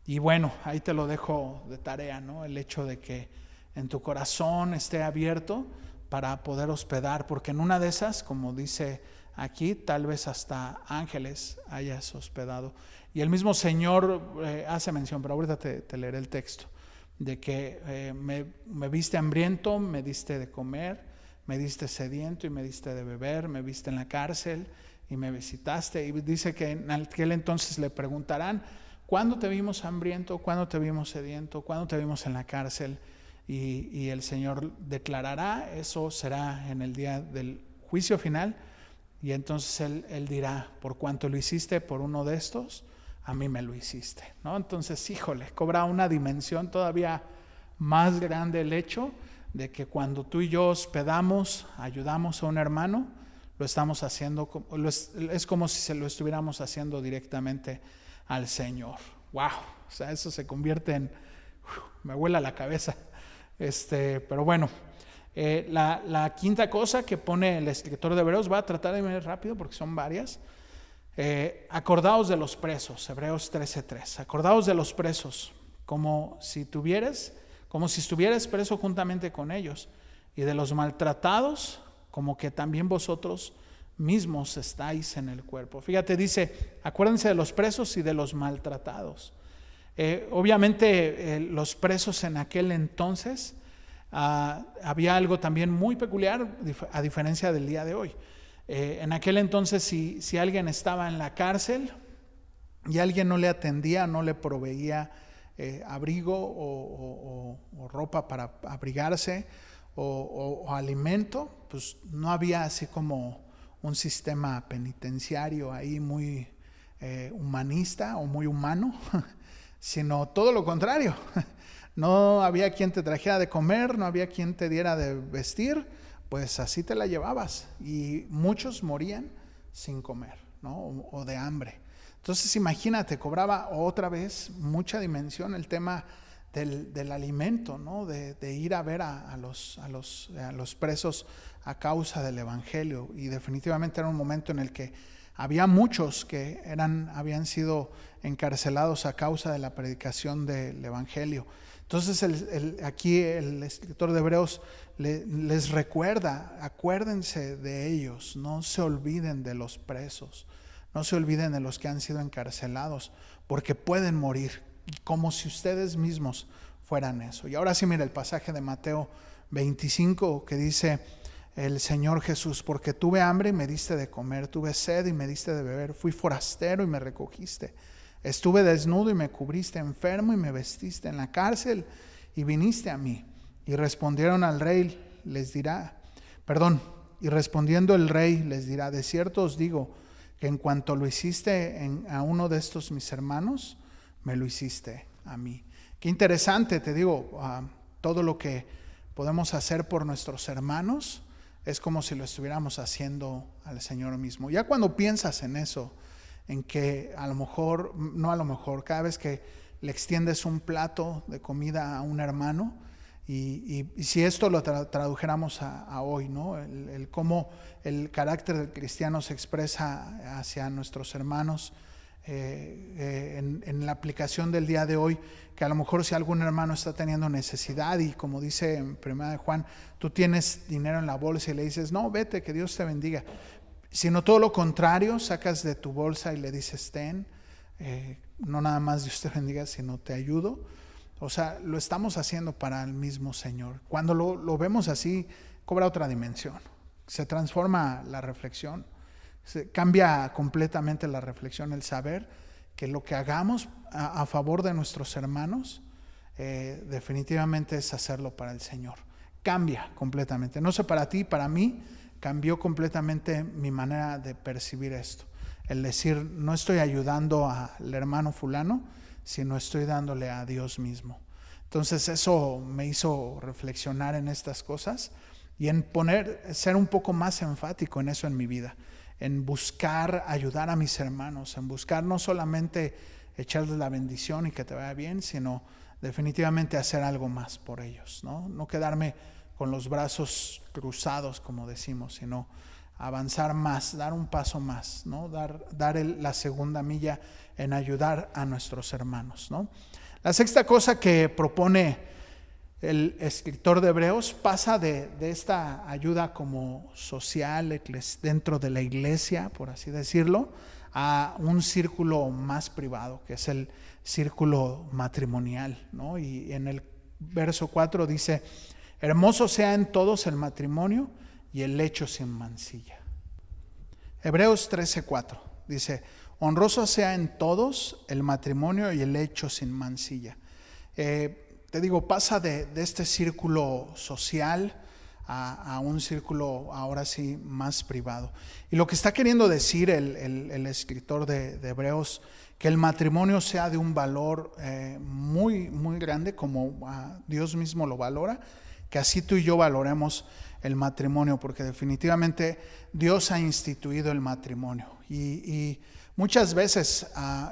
Y bueno, ahí te lo dejo de tarea, ¿no? El hecho de que en tu corazón esté abierto para poder hospedar, porque en una de esas, como dice aquí, tal vez hasta ángeles hayas hospedado. Y el mismo Señor hace mención, pero ahorita te leeré el texto, de que me viste hambriento, me diste de comer, me diste sediento y me diste de beber, me viste en la cárcel y me visitaste. Y dice que en aquel entonces le preguntarán: ¿cuándo te vimos hambriento? ¿Cuándo te vimos sediento? ¿Cuándo te vimos en la cárcel? Y el Señor declarará, eso será en el día del juicio final, y entonces Él dirá: por cuanto lo hiciste por uno de estos, a mí me lo hiciste, ¿no? Entonces, híjole, cobra una dimensión todavía más grande el hecho de que cuando tú y yo hospedamos, ayudamos a un hermano, lo estamos haciendo, es como si se lo estuviéramos haciendo directamente al Señor. Wow, o sea, eso se convierte en, me vuela la cabeza. Pero bueno, la quinta cosa que pone el escritor de Hebreos, va a tratar de ir rápido porque son varias. Acordaos de los presos, Hebreos 13:3. Acordaos de los presos, como si estuvieras preso juntamente con ellos, y de los maltratados, como que también vosotros mismos estáis en el cuerpo. Fíjate, dice: acuérdense de los presos y de los maltratados. Obviamente los presos en aquel entonces había algo también muy peculiar, a diferencia del día de hoy. En aquel entonces, si alguien estaba en la cárcel, y alguien no le atendía, no le proveía abrigo o ropa para abrigarse o alimento, pues no había así como un sistema penitenciario ahí muy humanista o muy humano, sino todo lo contrario. No había quien te trajera de comer, no había quien te diera de vestir, pues así te la llevabas. Y muchos morían sin comer, ¿no? O de hambre. Entonces imagínate, cobraba otra vez mucha dimensión el tema del alimento, ¿no? De ir a ver a los presos a causa del evangelio. Y definitivamente era un momento en el que había muchos que habían sido encarcelados a causa de la predicación del evangelio. Entonces aquí el escritor de Hebreos les recuerda, acuérdense de ellos, no se olviden de los presos, no se olviden de los que han sido encarcelados, porque pueden morir, como si ustedes mismos fueran eso. Y ahora sí, mira el pasaje de Mateo 25 que dice el Señor Jesús: porque tuve hambre y me diste de comer, tuve sed y me diste de beber, fui forastero y me recogiste, estuve desnudo y me cubriste, enfermo y me vestiste, en la cárcel y viniste a mí. Y respondiendo el rey les dirá, de cierto os digo que en cuanto lo hiciste a uno de estos mis hermanos, me lo hiciste a mí. Qué interesante, te digo, todo lo que podemos hacer por nuestros hermanos es como si lo estuviéramos haciendo al Señor mismo. Ya cuando piensas en eso, en que cada vez que le extiendes un plato de comida a un hermano, y si esto lo tradujéramos a hoy, ¿no? El cómo el carácter del cristiano se expresa hacia nuestros hermanos en la aplicación del día de hoy, que a lo mejor si algún hermano está teniendo necesidad y como dice en 1 de Juan, tú tienes dinero en la bolsa y le dices, no, vete, que Dios te bendiga. Sino todo lo contrario, sacas de tu bolsa y le dices, ten, no nada más Dios te bendiga, sino te ayudo. O sea, lo estamos haciendo para el mismo Señor. Cuando lo vemos así, cobra otra dimensión. Se transforma la reflexión, se cambia completamente la reflexión, el saber que lo que hagamos a favor de nuestros hermanos, definitivamente es hacerlo para el Señor. Cambia completamente. No sé para ti, para mí, cambió completamente mi manera de percibir esto. El decir, no estoy ayudando al hermano fulano, sino estoy dándole a Dios mismo. Entonces eso me hizo reflexionar en estas cosas y en ser un poco más enfático en eso en mi vida, en buscar ayudar a mis hermanos, en buscar no solamente echarles la bendición y que te vaya bien, sino definitivamente hacer algo más por ellos, no quedarme con los brazos cruzados, como decimos, sino avanzar más, dar un paso más, ¿no? Dar la segunda milla en ayudar a nuestros hermanos, ¿no? La sexta cosa que propone el escritor de Hebreos pasa de esta ayuda como social dentro de la iglesia, por así decirlo, a un círculo más privado, que es el círculo matrimonial, ¿no? Y en el verso 4 dice, hermoso sea en todos el matrimonio y el lecho sin mancilla. Hebreos 13:4 dice, honroso sea en todos el matrimonio y el lecho sin mancilla. Te digo, pasa de este círculo social a un círculo ahora sí más privado. Y lo que está queriendo decir el escritor de Hebreos, que el matrimonio sea de un valor muy, muy grande, como Dios mismo lo valora, que así tú y yo valoremos el matrimonio, porque definitivamente Dios ha instituido el matrimonio y muchas veces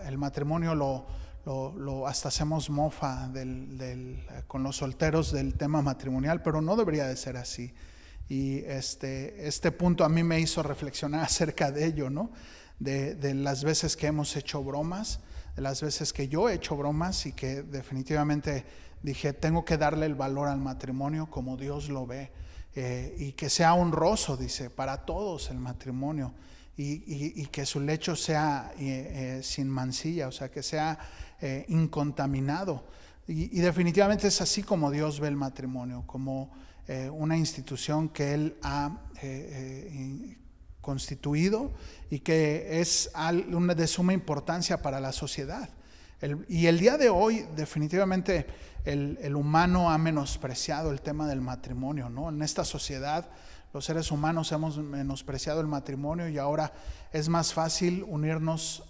el matrimonio lo hasta hacemos mofa con los solteros del tema matrimonial, pero no debería de ser así. Y este punto a mí me hizo reflexionar acerca de ello, ¿no? De las veces que hemos hecho bromas, de las veces que yo he hecho bromas y que definitivamente dije, tengo que darle el valor al matrimonio como Dios lo ve, y que sea honroso, dice, para todos el matrimonio, y que su lecho sea sin mancilla, o sea, que sea incontaminado. Y definitivamente es así como Dios ve el matrimonio, como una institución que Él ha constituido y que es de suma importancia para la sociedad. Y el día de hoy definitivamente el humano ha menospreciado el tema del matrimonio, ¿no? En esta sociedad los seres humanos hemos menospreciado el matrimonio y ahora es más fácil unirnos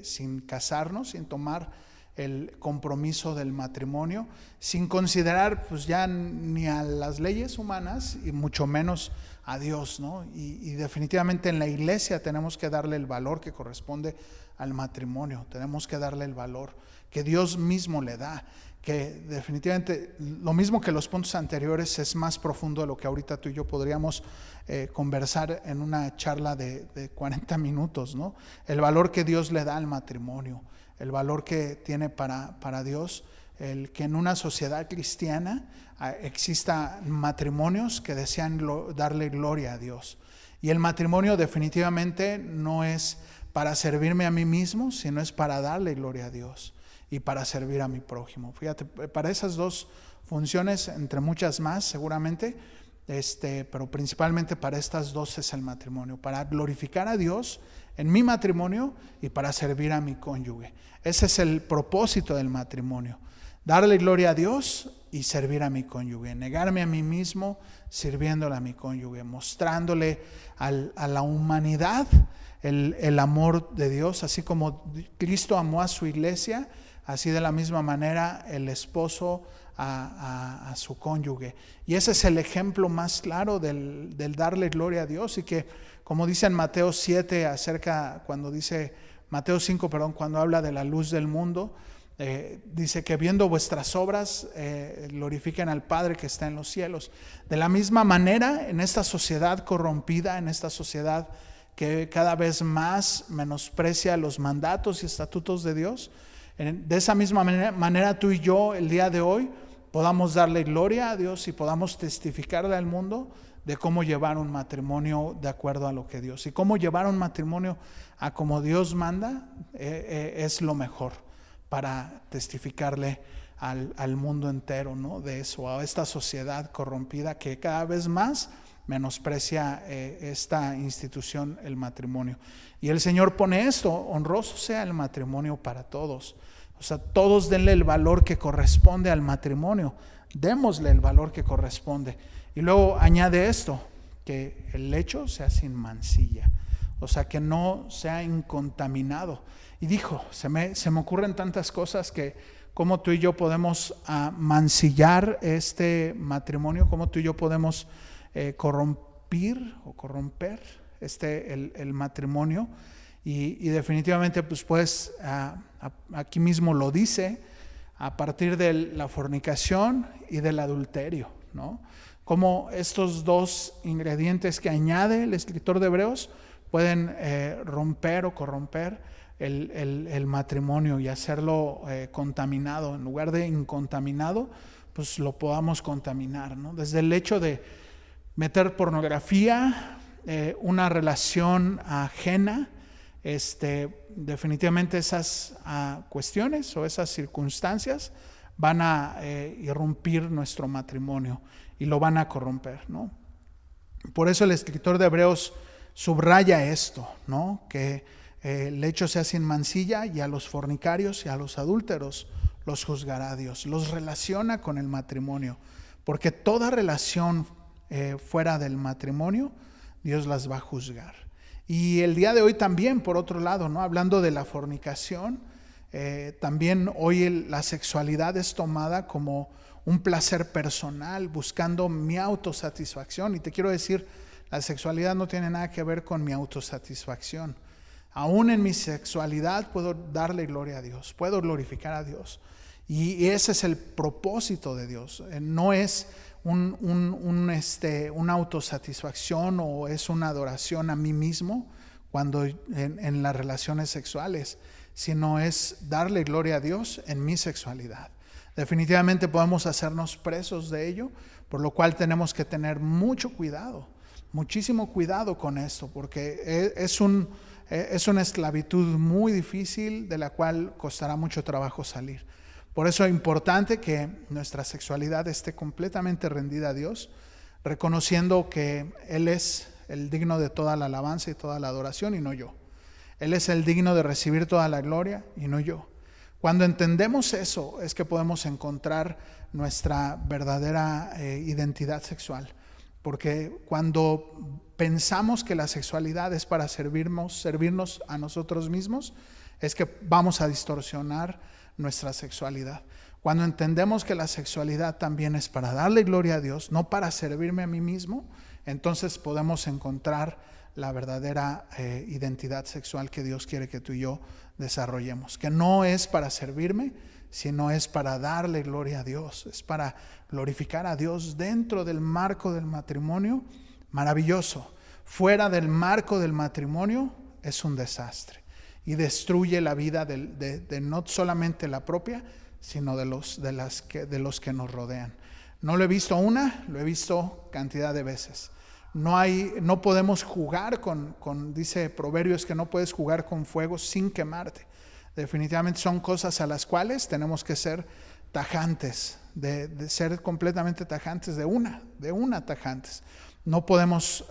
sin casarnos, sin tomar el compromiso del matrimonio, sin considerar pues ya ni a las leyes humanas y mucho menos a Dios, ¿no? Y definitivamente en la iglesia tenemos que darle el valor que corresponde al matrimonio, tenemos que darle el valor que Dios mismo le da, que definitivamente lo mismo que los puntos anteriores es más profundo de lo que ahorita tú y yo podríamos conversar en una charla de 40 minutos, ¿no? El valor que Dios le da al matrimonio, el valor que tiene para Dios, el que en una sociedad cristiana exista matrimonios que desean darle gloria a Dios. Y el matrimonio definitivamente no es para servirme a mí mismo, sino es para darle gloria a Dios y para servir a mi prójimo. Fíjate, para esas dos funciones, entre muchas más seguramente, pero principalmente para estas dos es el matrimonio, para glorificar a Dios en mi matrimonio y para servir a mi cónyuge. Ese es el propósito del matrimonio, darle gloria a Dios y servir a mi cónyuge, negarme a mí mismo sirviéndole a mi cónyuge, mostrándole a la humanidad el amor de Dios, así como Cristo amó a su iglesia, así de la misma manera el esposo a su cónyuge. Y ese es el ejemplo más claro del darle gloria a Dios, y que, como dice en Mateo 7 Mateo 5, cuando habla de la luz del mundo, dice que viendo vuestras obras glorifiquen al Padre que está en los cielos. De la misma manera, en esta sociedad corrompida, en esta sociedad que cada vez más menosprecia los mandatos y estatutos de Dios, de esa misma manera tú y yo el día de hoy podamos darle gloria a Dios y podamos testificarle al mundo de cómo llevar un matrimonio de acuerdo a lo que Dios, y cómo llevar un matrimonio a como Dios manda, es lo mejor para testificarle al mundo entero, ¿no? De eso, a esta sociedad corrompida que cada vez más menosprecia esta institución, el matrimonio. Y el Señor pone esto: honroso sea el matrimonio para todos. O sea, todos denle el valor que corresponde al matrimonio, démosle el valor que corresponde. Y luego añade esto, que el lecho sea sin mancilla, o sea, que no sea incontaminado. Y dijo, se me ocurren tantas cosas que cómo tú y yo podemos mancillar este matrimonio, cómo tú y yo podemos corromper el matrimonio. Y definitivamente pues aquí mismo lo dice, a partir de la fornicación y del adulterio, ¿no? Como estos dos ingredientes que añade el escritor de Hebreos pueden romper o corromper el matrimonio y hacerlo contaminado. En lugar de incontaminado, pues lo podamos contaminar, ¿no? Desde el hecho de meter pornografía, una relación ajena, definitivamente esas cuestiones o esas circunstancias van a irrumpir nuestro matrimonio y lo van a corromper, ¿no? Por eso el escritor de Hebreos subraya esto, ¿no? Que el lecho sea sin mancilla, y a los fornicarios y a los adúlteros los juzgará Dios. Los relaciona con el matrimonio, porque toda relación fuera del matrimonio, Dios las va a juzgar. Y el día de hoy también, por otro lado, ¿no? Hablando de la fornicación, también hoy la sexualidad es tomada como un placer personal, buscando mi autosatisfacción. Y te quiero decir, la sexualidad no tiene nada que ver con mi autosatisfacción. Aún en mi sexualidad puedo darle gloria a Dios, puedo glorificar a Dios. Y ese es el propósito de Dios. No es una autosatisfacción o es una adoración a mí mismo cuando en las relaciones sexuales, sino es darle gloria a Dios en mi sexualidad. Definitivamente podemos hacernos presos de ello, por lo cual tenemos que tener mucho cuidado, muchísimo cuidado con esto, porque es una esclavitud muy difícil de la cual costará mucho trabajo salir. Por eso es importante que nuestra sexualidad esté completamente rendida a Dios, reconociendo que Él es el digno de toda la alabanza y toda la adoración y no yo. Él es el digno de recibir toda la gloria y no yo. Cuando entendemos eso es que podemos encontrar nuestra verdadera identidad sexual. Porque cuando pensamos que la sexualidad es para servirnos a nosotros mismos, es que vamos a distorsionar nuestra sexualidad. Cuando entendemos que la sexualidad también es para darle gloria a Dios, no para servirme a mí mismo, entonces podemos encontrar la verdadera identidad sexual que Dios quiere que tú y yo desarrollemos. Que no es para servirme, sino es para darle gloria a Dios, es para glorificar a Dios dentro del marco del matrimonio. Maravilloso. Fuera del marco del matrimonio es un desastre y destruye la vida de no solamente la propia, sino de los que nos rodean. No lo he visto una, lo he visto cantidad de veces. No podemos jugar dice Proverbios que no puedes jugar con fuego sin quemarte. Definitivamente son cosas a las cuales tenemos que ser tajantes, de ser completamente tajantes, de una tajantes. No podemos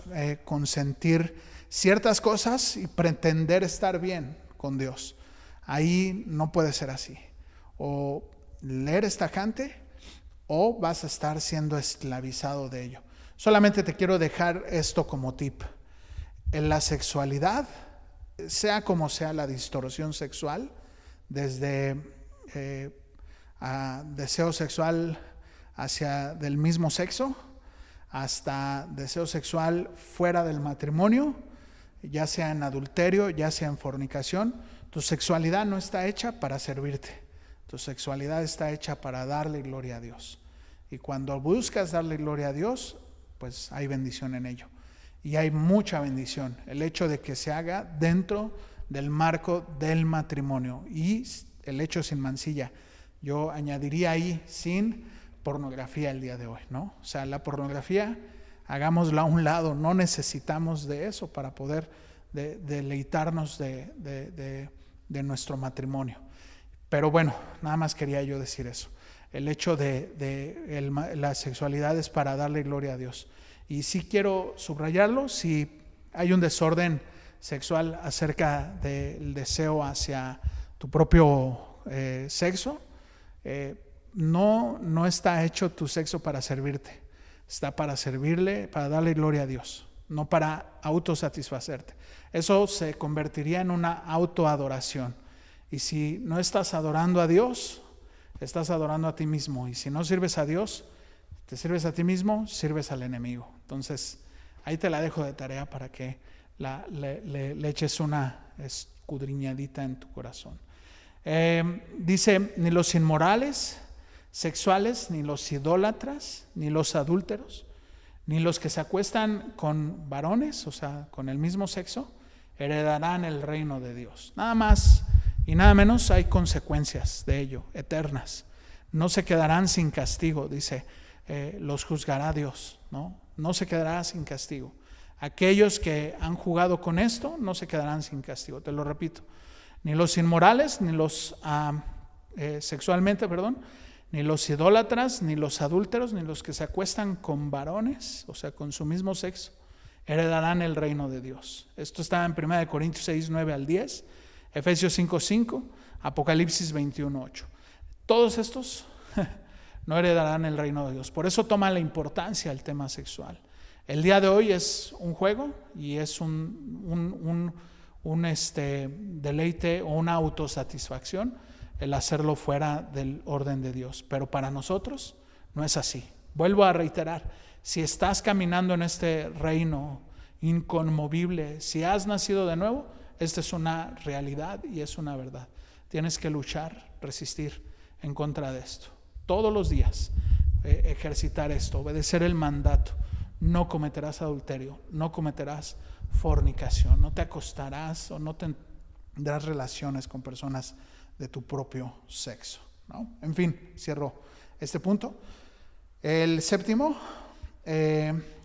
consentir ciertas cosas y pretender estar bien con Dios. Ahí no puede ser así. O eres tajante o vas a estar siendo esclavizado de ello. Solamente te quiero dejar esto como tip. En la sexualidad, sea como sea la distorsión sexual, desde deseo sexual hacia del mismo sexo, hasta deseo sexual fuera del matrimonio, ya sea en adulterio, ya sea en fornicación, tu sexualidad no está hecha para servirte. Tu sexualidad está hecha para darle gloria a Dios. Y cuando buscas darle gloria a Dios, pues hay bendición en ello. Y hay mucha bendición. El hecho de que se haga dentro del marco del matrimonio. Y el hecho sin mancilla. Yo añadiría ahí sin pornografía el día de hoy, ¿no? O sea, la pornografía, hagámosla a un lado. No necesitamos de eso para poder deleitarnos de nuestro matrimonio. Pero bueno, nada más quería yo decir eso. El hecho la sexualidad es para darle gloria a Dios. Y sí quiero subrayarlo, si hay un desorden sexual acerca del deseo hacia tu propio sexo, no está hecho tu sexo para servirte. Está para servirle, para darle gloria a Dios, no para autosatisfacerte. Eso se convertiría en una autoadoración. Y si no estás adorando a Dios, estás adorando a ti mismo. Y si no sirves a Dios, te sirves a ti mismo, sirves al enemigo. Entonces, ahí te la dejo de tarea para que le eches una escudriñadita en tu corazón. Dice, ni los inmorales sexuales, ni los idólatras, ni los adúlteros, ni los que se acuestan con varones, o sea, con el mismo sexo, heredarán el reino de Dios. Nada más y nada menos hay consecuencias de ello, eternas. No se quedarán sin castigo, dice, los juzgará Dios, ¿no? No se quedará sin castigo. Aquellos que han jugado con esto no se quedarán sin castigo, te lo repito. Ni los inmorales, ni los sexualmente, ni los idólatras, ni los adúlteros, ni los que se acuestan con varones, o sea, con su mismo sexo, heredarán el reino de Dios. Esto está en 1 Corintios 6, 9 al 10, Efesios 5, 5, Apocalipsis 21, 8. Todos estos no heredarán el reino de Dios. Por eso toma la importancia el tema sexual. El día de hoy es un juego y es un deleite o una autosatisfacción el hacerlo fuera del orden de Dios. Pero para nosotros no es así. Vuelvo a reiterar, si estás caminando en este reino inconmovible, si has nacido de nuevo, esta es una realidad y es una verdad. Tienes que luchar, resistir en contra de esto. Todos los días ejercitar esto, obedecer el mandato. No cometerás adulterio, no cometerás fornicación, no te acostarás o no tendrás relaciones con personas de tu propio sexo, ¿no? En fin, cierro este punto. El séptimo,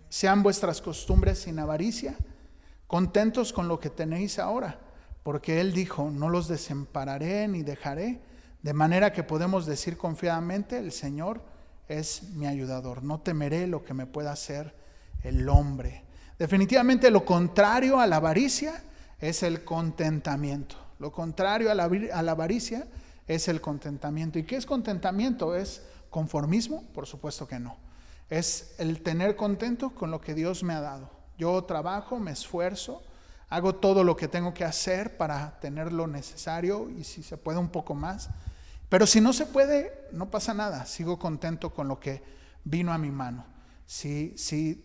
sean vuestras costumbres sin avaricia, contentos con lo que tenéis ahora, porque Él dijo, no los desampararé ni dejaré, de manera que podemos decir confiadamente, el Señor es mi ayudador, no temeré lo que me pueda hacer el hombre. Definitivamente lo contrario a la avaricia es el contentamiento. Lo contrario a la avaricia es el contentamiento. ¿Y qué es contentamiento? ¿Es conformismo? Por supuesto que no. Es el tener contento con lo que Dios me ha dado. Yo trabajo, me esfuerzo, hago todo lo que tengo que hacer para tener lo necesario y si se puede un poco más. Pero si no se puede, no pasa nada. Sigo contento con lo que vino a mi mano. Si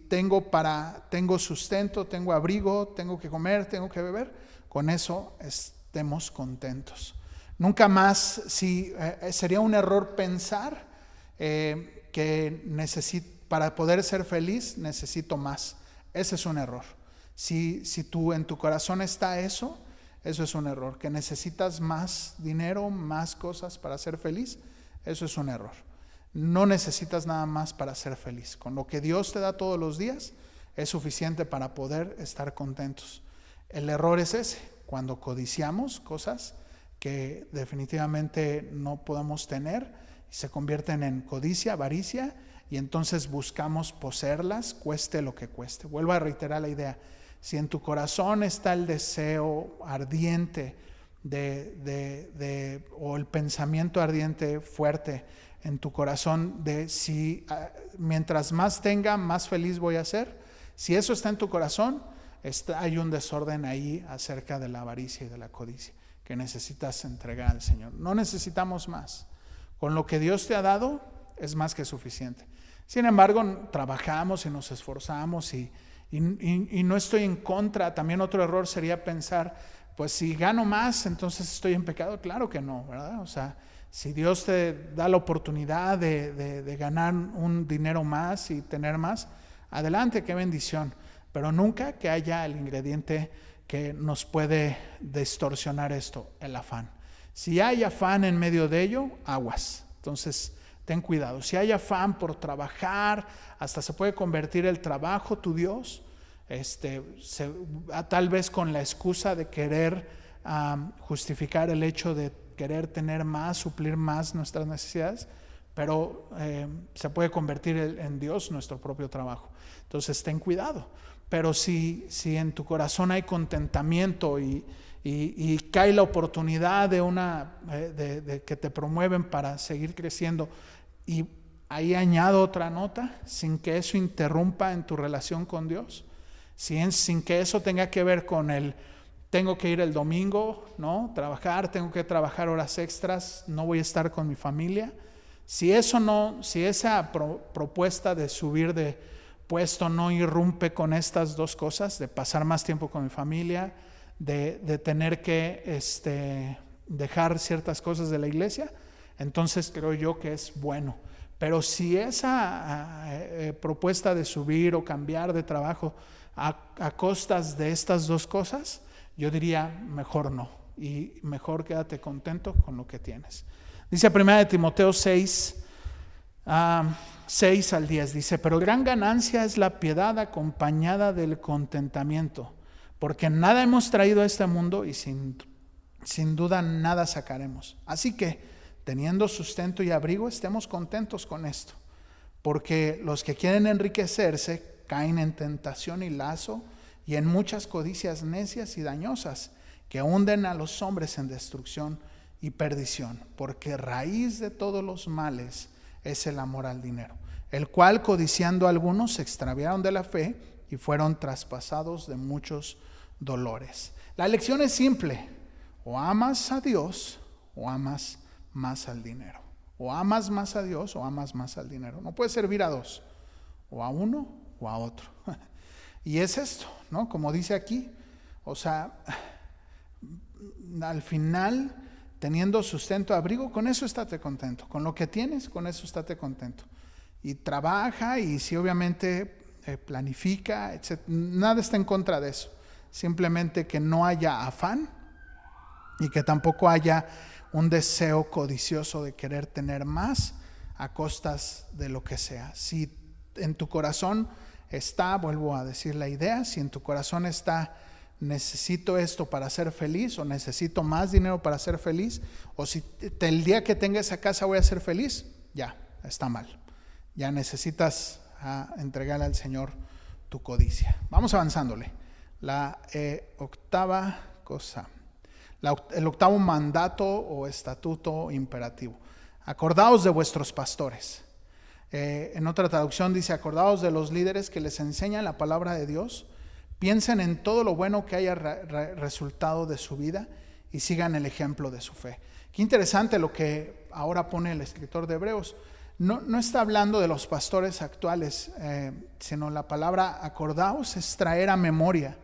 tengo sustento, tengo abrigo, tengo que comer, tengo que beber, con eso estemos contentos. Nunca más, sería un error pensar que para poder ser feliz necesito más. Ese es un error. Si en tu corazón está eso es un error. Que necesitas más dinero, más cosas para ser feliz, eso es un error. No necesitas nada más para ser feliz. Con lo que Dios te da todos los días es suficiente para poder estar contentos. El error es ese, cuando codiciamos cosas que definitivamente no podemos tener y se convierten en codicia, avaricia, y entonces buscamos poseerlas, cueste lo que cueste. Vuelvo a reiterar la idea. Si en tu corazón está el deseo ardiente o el pensamiento ardiente fuerte en tu corazón de mientras más tenga, más feliz voy a ser. Si eso está en tu corazón, hay un desorden ahí acerca de la avaricia y de la codicia que necesitas entregar al Señor. No necesitamos más. Con lo que Dios te ha dado es más que suficiente. Sin embargo, trabajamos y nos esforzamos y no estoy en contra. También otro error sería pensar, pues si gano más, entonces estoy en pecado. Claro que no, ¿verdad? O sea, si Dios te da la oportunidad de ganar un dinero más y tener más, adelante, qué bendición. Pero nunca que haya el ingrediente que nos puede distorsionar esto, el afán. Si hay afán en medio de ello, aguas. Entonces, ten cuidado. Si hay afán por trabajar, hasta se puede convertir el trabajo tu Dios, tal vez con la excusa de querer justificar el hecho de querer tener más, suplir más nuestras necesidades, pero se puede convertir en Dios nuestro propio trabajo. Entonces ten cuidado. Pero si en tu corazón hay contentamiento y cae la oportunidad de que te promueven para seguir creciendo, y ahí añado otra nota, sin que eso interrumpa en tu relación con Dios, sin que eso tenga que ver con tengo que ir el domingo, ¿no? Tengo que trabajar horas extras, no voy a estar con mi familia. Si esa propuesta de subir de puesto no irrumpe con estas dos cosas, de pasar más tiempo con mi familia, de tener que dejar ciertas cosas de la iglesia, entonces creo yo que es bueno. Pero si esa propuesta de subir o cambiar de trabajo a costas de estas dos cosas, yo diría mejor no, y mejor quédate contento con lo que tienes. Dice 1 Timoteo 6 al 10, dice: pero gran ganancia es la piedad acompañada del contentamiento, porque nada hemos traído a este mundo y sin duda nada sacaremos. Así que, teniendo sustento y abrigo, estemos contentos con esto, porque los que quieren enriquecerse caen en tentación y lazo y en muchas codicias necias y dañosas que hunden a los hombres en destrucción y perdición, porque raíz de todos los males es el amor al dinero, el cual codiciando algunos se extraviaron de la fe y fueron traspasados de muchos dolores. La lección es simple: o amas a Dios o amas más al dinero. O amas más a Dios o amas más al dinero. No puedes servir a dos, o a uno o a otro. Y es esto, ¿no? Como dice aquí, o sea, al final, teniendo sustento, abrigo, con eso estate contento. Con lo que tienes, con eso estate contento. Y trabaja, y sí, obviamente planifica, etc. Nada está en contra de eso. Simplemente que no haya afán y que tampoco haya un deseo codicioso de querer tener más a costas de lo que sea. Si en tu corazón está, vuelvo a decir la idea, si en tu corazón está, necesito esto para ser feliz, o necesito más dinero para ser feliz, o si el día que tenga esa casa voy a ser feliz, ya está mal. Ya necesitas entregarle al Señor tu codicia. Vamos avanzándole. La octava cosa, el octavo mandato o estatuto imperativo. Acordaos de vuestros pastores. En otra traducción dice: acordaos de los líderes que les enseñan la palabra de Dios. Piensen en todo lo bueno que haya resultado de su vida y sigan el ejemplo de su fe. Qué interesante lo que ahora pone el escritor de Hebreos. No está hablando de los pastores actuales, sino la palabra acordaos es traer a memoria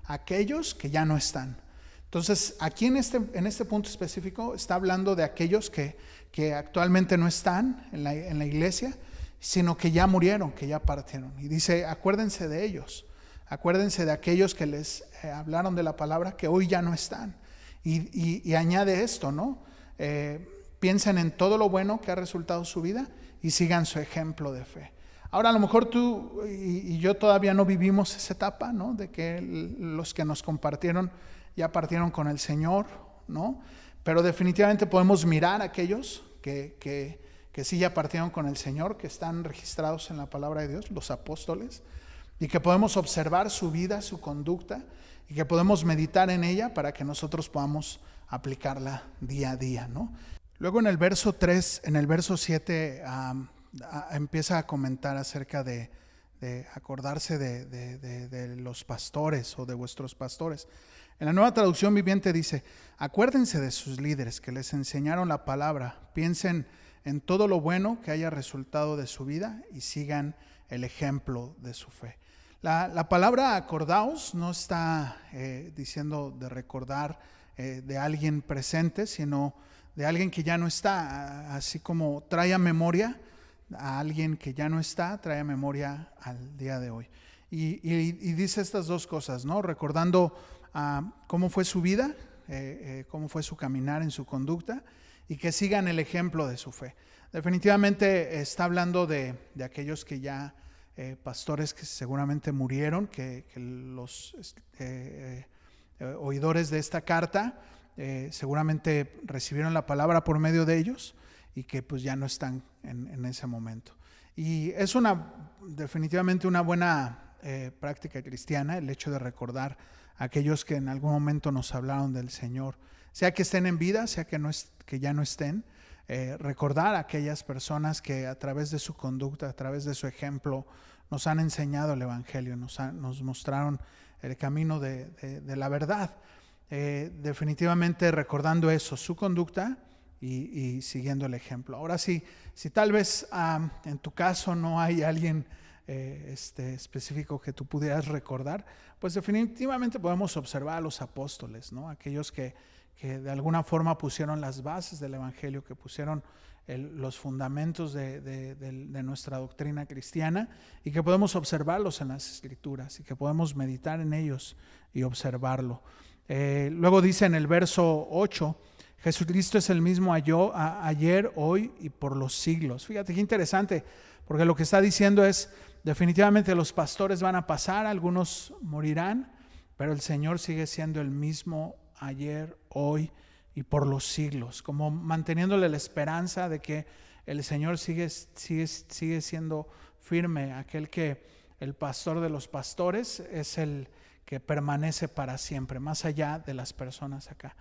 a aquellos que ya no están. Entonces, aquí en este punto específico está hablando de aquellos que actualmente no están en la iglesia, sino que ya murieron, que ya partieron. Y dice: acuérdense de ellos, acuérdense de aquellos que les hablaron de la palabra, que hoy ya no están. Y añade esto, ¿no? Piensen en todo lo bueno que ha resultado su vida y sigan su ejemplo de fe. Ahora, a lo mejor tú y yo todavía no vivimos esa etapa, ¿no? De que los que nos compartieron ya partieron con el Señor, ¿no? Pero definitivamente podemos mirar a aquellos que sí ya partieron con el Señor, que están registrados en la palabra de Dios, los apóstoles, y que podemos observar su vida, su conducta, y que podemos meditar en ella para que nosotros podamos aplicarla día a día, ¿no? Luego en el verso 3, en el verso 7, empieza a comentar acerca de acordarse de los pastores o de vuestros pastores. En la Nueva Traducción Viviente dice: acuérdense de sus líderes que les enseñaron la palabra, piensen en todo lo bueno que haya resultado de su vida y sigan el ejemplo de su fe. La palabra acordaos no está diciendo de recordar de alguien presente, sino de alguien que ya no está. Así como trae a memoria a alguien que ya no está, trae a memoria al día de hoy. Y dice estas dos cosas, ¿no? Recordando cómo fue su vida, cómo fue su caminar en su conducta, y que sigan el ejemplo de su fe. Definitivamente está hablando de aquellos que ya, pastores que seguramente murieron, que los oidores de esta carta seguramente recibieron la palabra por medio de ellos y que pues ya no están en ese momento. Y es definitivamente una buena práctica cristiana el hecho de recordar a aquellos que en algún momento nos hablaron del Señor, sea que estén en vida, sea que ya no estén. Recordar a aquellas personas que a través de su conducta, a través de su ejemplo, nos han enseñado el Evangelio, nos mostraron el camino de la verdad. Definitivamente recordando eso, su conducta y siguiendo el ejemplo. Ahora sí, si tal vez en tu caso no hay alguien específico que tú pudieras recordar, pues definitivamente podemos observar a los apóstoles, ¿no? Aquellos que de alguna forma pusieron las bases del Evangelio, que pusieron los fundamentos de nuestra doctrina cristiana, y que podemos observarlos en las Escrituras y que podemos meditar en ellos y observarlo. Luego dice en el verso 8: Jesucristo es el mismo ayer, hoy y por los siglos. Fíjate qué interesante, porque lo que está diciendo es: definitivamente los pastores van a pasar, algunos morirán, pero el Señor sigue siendo el mismo ayer, hoy y por los siglos, como manteniéndole la esperanza de que el Señor sigue siendo firme, aquel que el pastor de los pastores es el que permanece para siempre, más allá de las personas acá.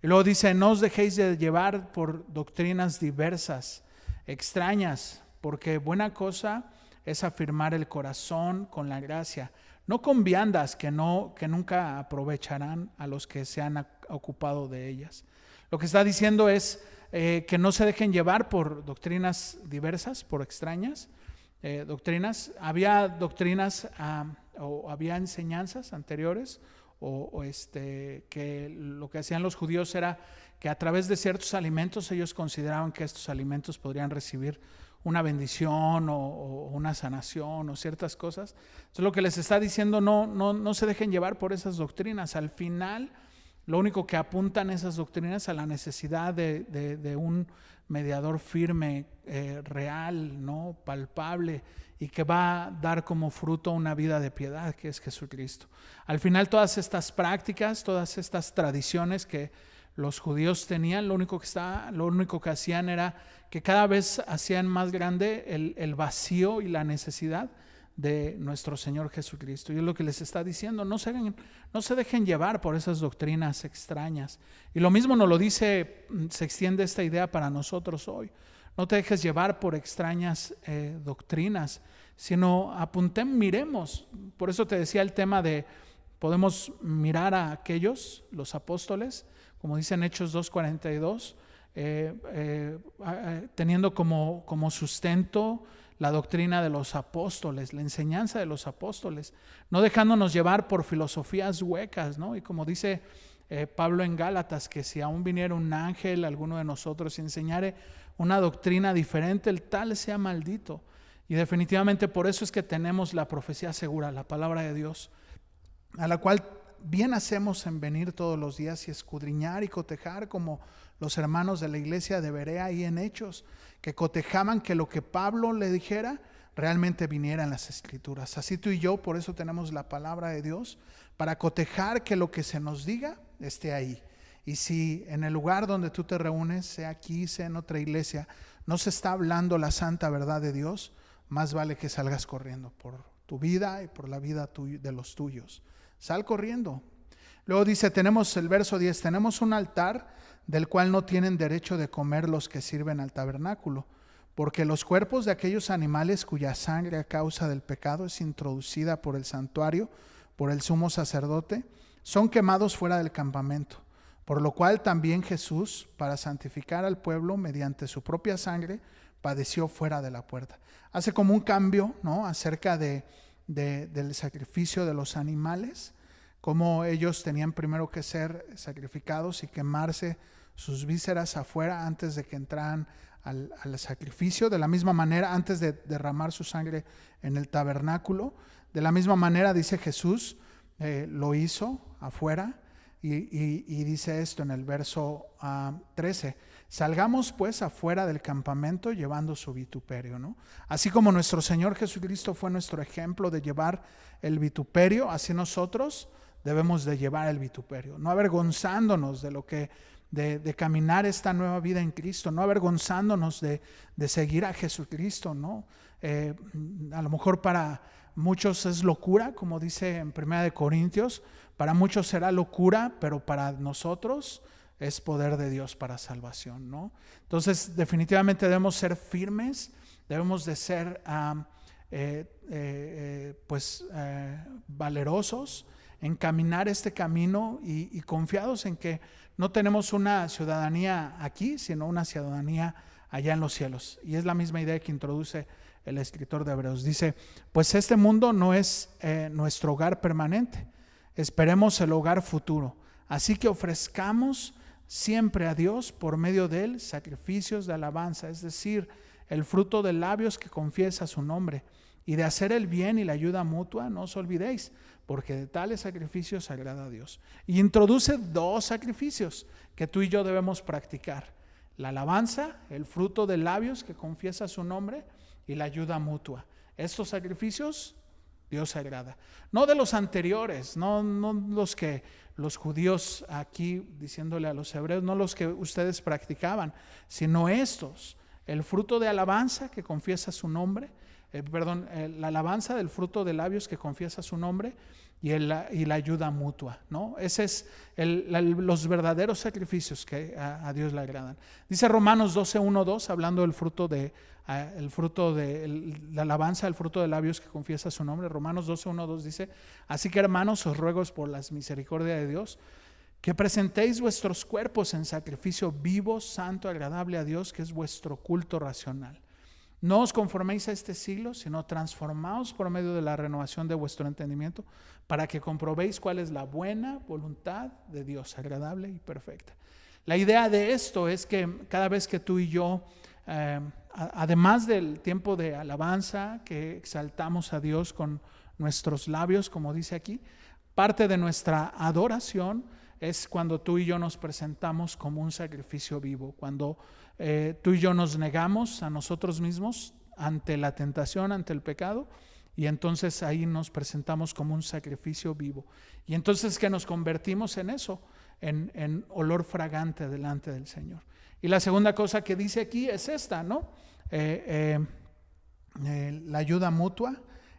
Y luego dice: no os dejéis de llevar por doctrinas diversas, extrañas, porque buena cosa es afirmar el corazón con la gracia, no con viandas que nunca aprovecharán a los que se han ocupado de ellas. Lo que está diciendo es que no se dejen llevar por doctrinas diversas, por extrañas doctrinas. Había doctrinas o había enseñanzas anteriores que lo que hacían los judíos era que a través de ciertos alimentos ellos consideraban que estos alimentos podrían recibir una bendición o una sanación o ciertas cosas. Entonces lo que les está diciendo: no se dejen llevar por esas doctrinas. Al final lo único que apuntan esas doctrinas a la necesidad de un mediador firme, real, ¿no? Palpable, y que va a dar como fruto una vida de piedad, que es Jesucristo. Al final todas estas prácticas, todas estas tradiciones que los judíos tenían, lo único que hacían era que cada vez hacían más grande el vacío y la necesidad de nuestro Señor Jesucristo. Y es lo que les está diciendo, no se dejen llevar por esas doctrinas extrañas. Y lo mismo nos lo dice, se extiende esta idea para nosotros hoy. No te dejes llevar por extrañas doctrinas, sino miremos. Por eso te decía el tema de podemos mirar a aquellos, los apóstoles, como dice en Hechos 2:42, teniendo como sustento la doctrina de los apóstoles, la enseñanza de los apóstoles, no dejándonos llevar por filosofías huecas, ¿no? Y como dice Pablo en Gálatas, que si aún viniera un ángel, alguno de nosotros, y enseñare una doctrina diferente, el tal sea maldito. Y definitivamente por eso es que tenemos la profecía segura, la palabra de Dios, a la cual bien hacemos en venir todos los días y escudriñar y cotejar, como los hermanos de la iglesia de Berea y en Hechos, que cotejaban que lo que Pablo le dijera realmente viniera en las Escrituras. Así tú y yo, por eso tenemos la palabra de Dios, para cotejar que lo que se nos diga esté ahí. Y si en el lugar donde tú te reúnes, sea aquí, sea en otra iglesia, no se está hablando la santa verdad de Dios, más vale que salgas corriendo por tu vida y por la vida de los tuyos. Sal corriendo. Luego dice, tenemos el verso 10, tenemos un altar del cual no tienen derecho de comer los que sirven al tabernáculo, porque los cuerpos de aquellos animales cuya sangre a causa del pecado es introducida por el santuario, por el sumo sacerdote, son quemados fuera del campamento, por lo cual también Jesús, para santificar al pueblo mediante su propia sangre, padeció fuera de la puerta. Hace como un cambio, ¿no?, acerca del sacrificio de los animales, como ellos tenían primero que ser sacrificados y quemarse sus vísceras afuera antes de que entraran al sacrificio. De la misma manera, antes de derramar su sangre en el tabernáculo, de la misma manera dice Jesús, lo hizo afuera. Y dice esto en el verso 13, salgamos pues afuera del campamento llevando su vituperio, ¿no? Así como nuestro Señor Jesucristo fue nuestro ejemplo de llevar el vituperio, así nosotros debemos de llevar el vituperio, no avergonzándonos de caminar esta nueva vida en Cristo, no avergonzándonos de seguir a Jesucristo, ¿no? A lo mejor para muchos es locura, como dice en 1 Corintios, para muchos será locura, pero para nosotros es poder de Dios para salvación, ¿no? Entonces definitivamente debemos ser firmes, debemos de ser valerosos en caminar este camino y confiados en que no tenemos una ciudadanía aquí, sino una ciudadanía allá en los cielos. Y es la misma idea que introduce el escritor de Hebreos. Dice, pues este mundo no es nuestro hogar permanente, esperemos el hogar futuro. Así que ofrezcamos siempre a Dios por medio de él sacrificios de alabanza, es decir, el fruto de labios que confiesa su nombre, y de hacer el bien y la ayuda mutua, no os olvidéis, porque de tales sacrificios agrada a Dios. Y introduce dos sacrificios que tú y yo debemos practicar: la alabanza, el fruto de labios que confiesa su nombre, y la ayuda mutua. Estos sacrificios Dios se agrada. No de los anteriores, no los que los judíos aquí diciéndole a los hebreos, no los que ustedes practicaban, sino estos: el fruto de alabanza que confiesa su nombre, la alabanza del fruto de labios que confiesa su nombre, y la ayuda mutua, ¿no? Ese es los verdaderos sacrificios que a Dios le agradan. Dice Romanos 12:1-2, hablando del fruto de la alabanza, el fruto de labios que confiesa su nombre. Romanos 12:1-2 dice, así que hermanos, os ruego por las misericordias de Dios, que presentéis vuestros cuerpos en sacrificio vivo, santo, agradable a Dios, que es vuestro culto racional. No os conforméis a este siglo, sino transformaos por medio de la renovación de vuestro entendimiento, para que comprobéis cuál es la buena voluntad de Dios, agradable y perfecta. La idea de esto es que cada vez que tú y yo, además del tiempo de alabanza que exaltamos a Dios con nuestros labios, como dice aquí, parte de nuestra adoración es cuando tú y yo nos presentamos como un sacrificio vivo, cuando tú y yo nos negamos a nosotros mismos ante la tentación, ante el pecado, y entonces ahí nos presentamos como un sacrificio vivo. Y entonces que nos convertimos en eso, en olor fragante delante del Señor. Y la segunda cosa que dice aquí es esta, ¿no? La ayuda mutua.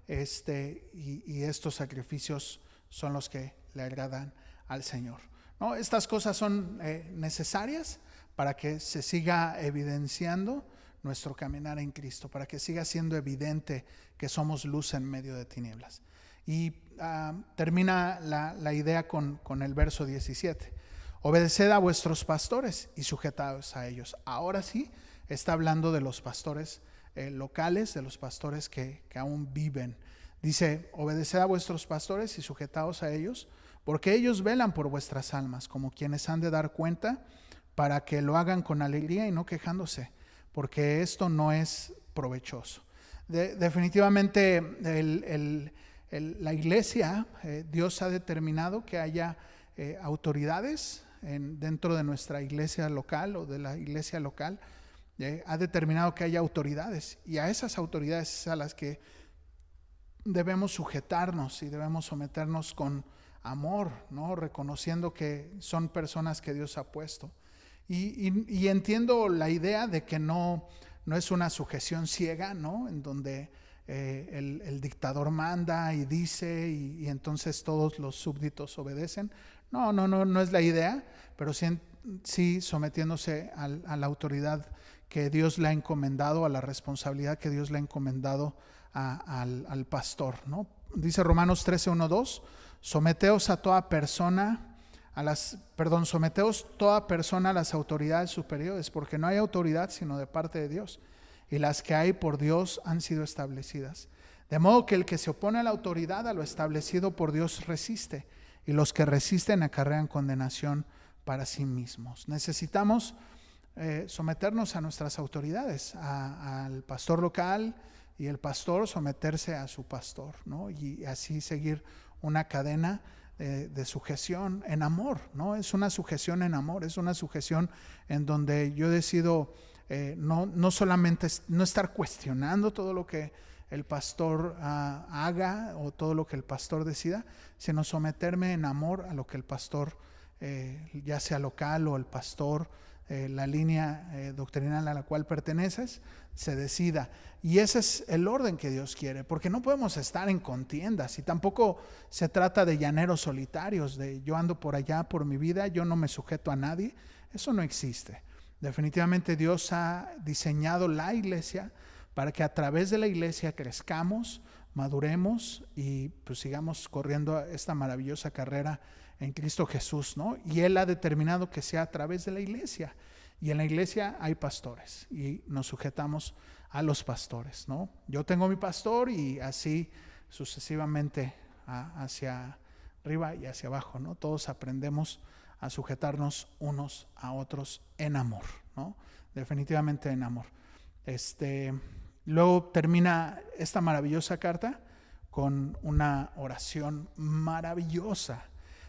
y estos sacrificios son los que le agradan al Señor, ¿no? Estas cosas son necesarias para que se siga evidenciando nuestro caminar en Cristo, para que siga siendo evidente que somos luz en medio de tinieblas. Y termina la idea con el verso 17. Obedeced a vuestros pastores y sujetaos a ellos. Ahora sí está hablando de los pastores locales, de los pastores que aún viven. Dice, obedeced a vuestros pastores y sujetaos a ellos, porque ellos velan por vuestras almas, como quienes han de dar cuenta, para que lo hagan con alegría y no quejándose, porque esto no es provechoso. Definitivamente la iglesia, Dios ha determinado que haya autoridades dentro de nuestra iglesia local o de la iglesia local. Ha determinado que haya autoridades, y a esas autoridades es a las que debemos sujetarnos y debemos someternos con amor, ¿no? Reconociendo que son personas que Dios ha puesto. Y entiendo la idea de que no es una sujeción ciega, ¿no? En donde el dictador manda y dice y entonces todos los súbditos obedecen. No es la idea, pero sí sometiéndose a la autoridad que Dios le ha encomendado, a la responsabilidad que Dios le ha encomendado al pastor, ¿no? Dice Romanos 13:1-2, someteos toda persona a las autoridades superiores, porque no hay autoridad sino de parte de Dios, y las que hay por Dios han sido establecidas. De modo que el que se opone a la autoridad, a lo establecido por Dios, resiste, y los que resisten acarrean condenación para sí mismos. Necesitamos someternos a nuestras autoridades, al pastor local, y el pastor someterse a su pastor, ¿no? Y así seguir una cadena de sujeción en amor, ¿no? Es una sujeción en amor, es una sujeción en donde yo decido no solamente no estar cuestionando todo lo que el pastor haga o todo lo que el pastor decida, sino someterme en amor a lo que el pastor, ya sea local o el pastor, la línea doctrinal a la cual perteneces, se decida. Y ese es el orden que Dios quiere, porque no podemos estar en contiendas, y tampoco se trata de llaneros solitarios, de yo ando por allá por mi vida, yo no me sujeto a nadie. Eso no existe. Definitivamente Dios ha diseñado la iglesia para que a través de la iglesia crezcamos, maduremos y pues sigamos corriendo esta maravillosa carrera en Cristo Jesús, ¿no? Y Él ha determinado que sea a través de la iglesia, y en la iglesia hay pastores y nos sujetamos a los pastores, ¿no? Yo tengo mi pastor y así sucesivamente hacia arriba y hacia abajo, ¿no? Todos aprendemos a sujetarnos unos a otros en amor, ¿no? Definitivamente en amor. Luego termina esta maravillosa carta con una oración maravillosa.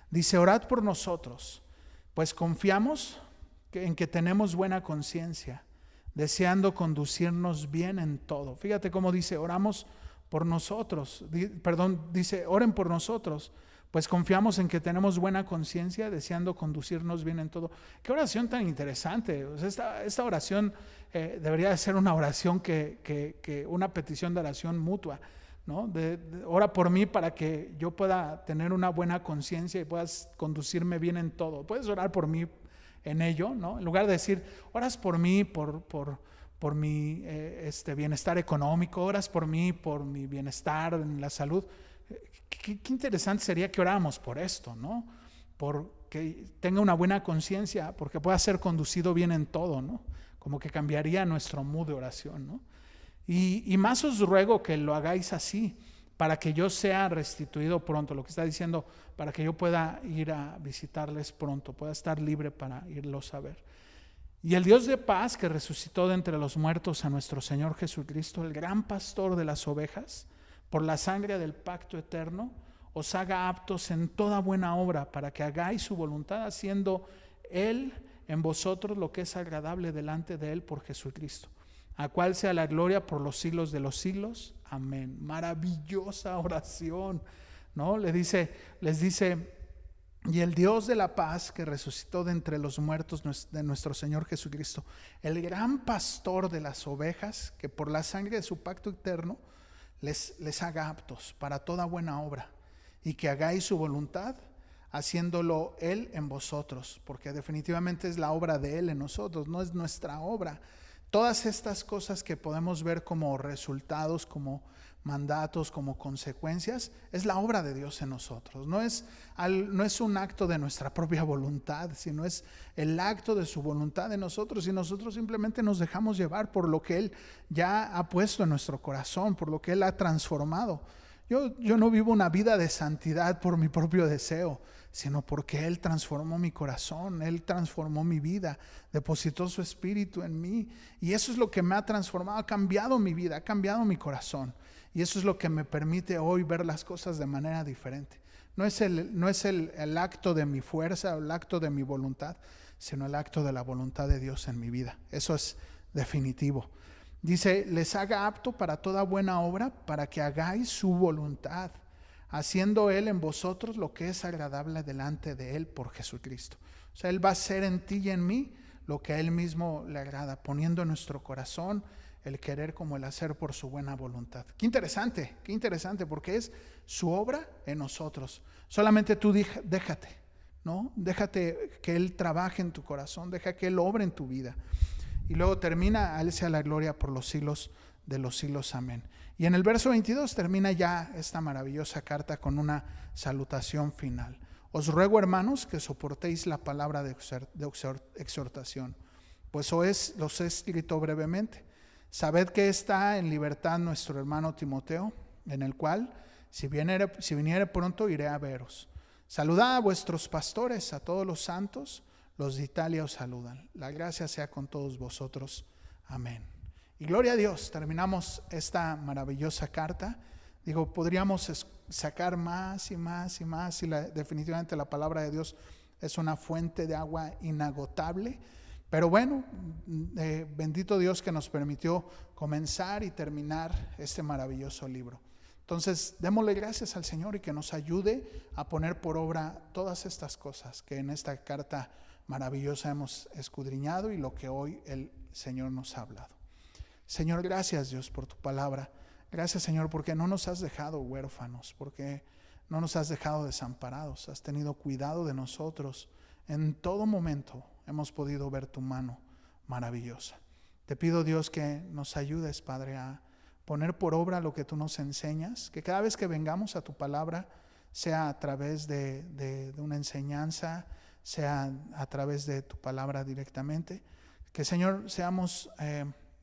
Dice, orad por nosotros, pues confiamos en que tenemos buena conciencia, deseando conducirnos bien en todo. Fíjate cómo dice, oramos por nosotros, dice, oren por nosotros, pues confiamos en que tenemos buena conciencia, deseando conducirnos bien en todo. Qué oración tan interesante. O sea, esta oración debería de ser una oración que una petición de oración mutua, ¿no? Ora por mí para que yo pueda tener una buena conciencia y puedas conducirme bien en todo. Puedes orar por mí en ello, ¿no? En lugar de decir, oras por mí por mi bienestar económico, oras por mí por mi bienestar en la salud. Qué interesante sería que oráramos por esto, ¿no? Porque tenga una buena conciencia, porque pueda ser conducido bien en todo, ¿no? Como que cambiaría nuestro mood de oración, ¿no? Y más os ruego que lo hagáis así, para que yo sea restituido pronto. Lo que está diciendo, para que yo pueda ir a visitarles pronto, pueda estar libre para irlos a ver. Y el Dios de paz, que resucitó de entre los muertos a nuestro Señor Jesucristo, el gran pastor de las ovejas, por la sangre del pacto eterno, os haga aptos en toda buena obra, para que hagáis su voluntad, haciendo Él en vosotros lo que es agradable delante de Él por Jesucristo, a cual sea la gloria por los siglos de los siglos. Amén. Maravillosa oración, ¿no? Les dice, y el Dios de la paz, que resucitó de entre los muertos de nuestro Señor Jesucristo, el gran pastor de las ovejas, que por la sangre de su pacto eterno les haga aptos para toda buena obra, y que hagáis su voluntad, haciéndolo Él en vosotros, porque definitivamente es la obra de Él en nosotros, no es nuestra obra. Todas estas cosas que podemos ver como resultados, como mandatos, como consecuencias, es la obra de Dios en nosotros. No es un acto de nuestra propia voluntad, sino es el acto de su voluntad en nosotros, y nosotros simplemente nos dejamos llevar por lo que Él ya ha puesto en nuestro corazón, por lo que Él ha transformado. Yo no vivo una vida de santidad por mi propio deseo, sino porque Él transformó mi corazón, Él transformó mi vida, depositó su espíritu en mí, y eso es lo que me ha transformado, ha cambiado mi vida, ha cambiado mi corazón, y eso es lo que me permite hoy ver las cosas de manera diferente. No es el acto de mi fuerza o el acto de mi voluntad, sino el acto de la voluntad de Dios en mi vida. Eso es definitivo. Dice, les haga apto para toda buena obra, para que hagáis su voluntad, haciendo Él en vosotros lo que es agradable delante de Él por Jesucristo. O sea, Él va a hacer en ti y en mí lo que a Él mismo le agrada, poniendo en nuestro corazón el querer como el hacer por su buena voluntad. Qué interesante, porque es su obra en nosotros. Solamente tú déjate, ¿no? Déjate que Él trabaje en tu corazón, deja que Él obre en tu vida. Y luego termina, a Él sea la gloria por los siglos de los siglos. Amén. Y en el verso 22 termina ya esta maravillosa carta con una salutación final. Os ruego, hermanos, que soportéis la palabra de exhortación, pues los he escrito brevemente. Sabed que está en libertad nuestro hermano Timoteo, en el cual, si viniere pronto, iré a veros. Saludad a vuestros pastores, a todos los santos. Los de Italia os saludan. La gracia sea con todos vosotros. Amén. Y gloria a Dios. Terminamos esta maravillosa carta. Podríamos sacar más y más y más, y definitivamente la palabra de Dios es una fuente de agua inagotable. Pero bueno, bendito Dios que nos permitió comenzar y terminar este maravilloso libro. Entonces, démosle gracias al Señor y que nos ayude a poner por obra todas estas cosas que en esta carta maravillosa hemos escudriñado y lo que hoy el Señor nos ha hablado. Señor, gracias Dios por tu palabra. Gracias Señor porque no nos has dejado huérfanos, porque no nos has dejado desamparados. Has tenido cuidado de nosotros. En todo momento hemos podido ver tu mano maravillosa. Te pido Dios que nos ayudes, Padre, a poner por obra lo que tú nos enseñas, que cada vez que vengamos a tu palabra sea a través de una enseñanza, sea a través de tu palabra directamente, que Señor seamos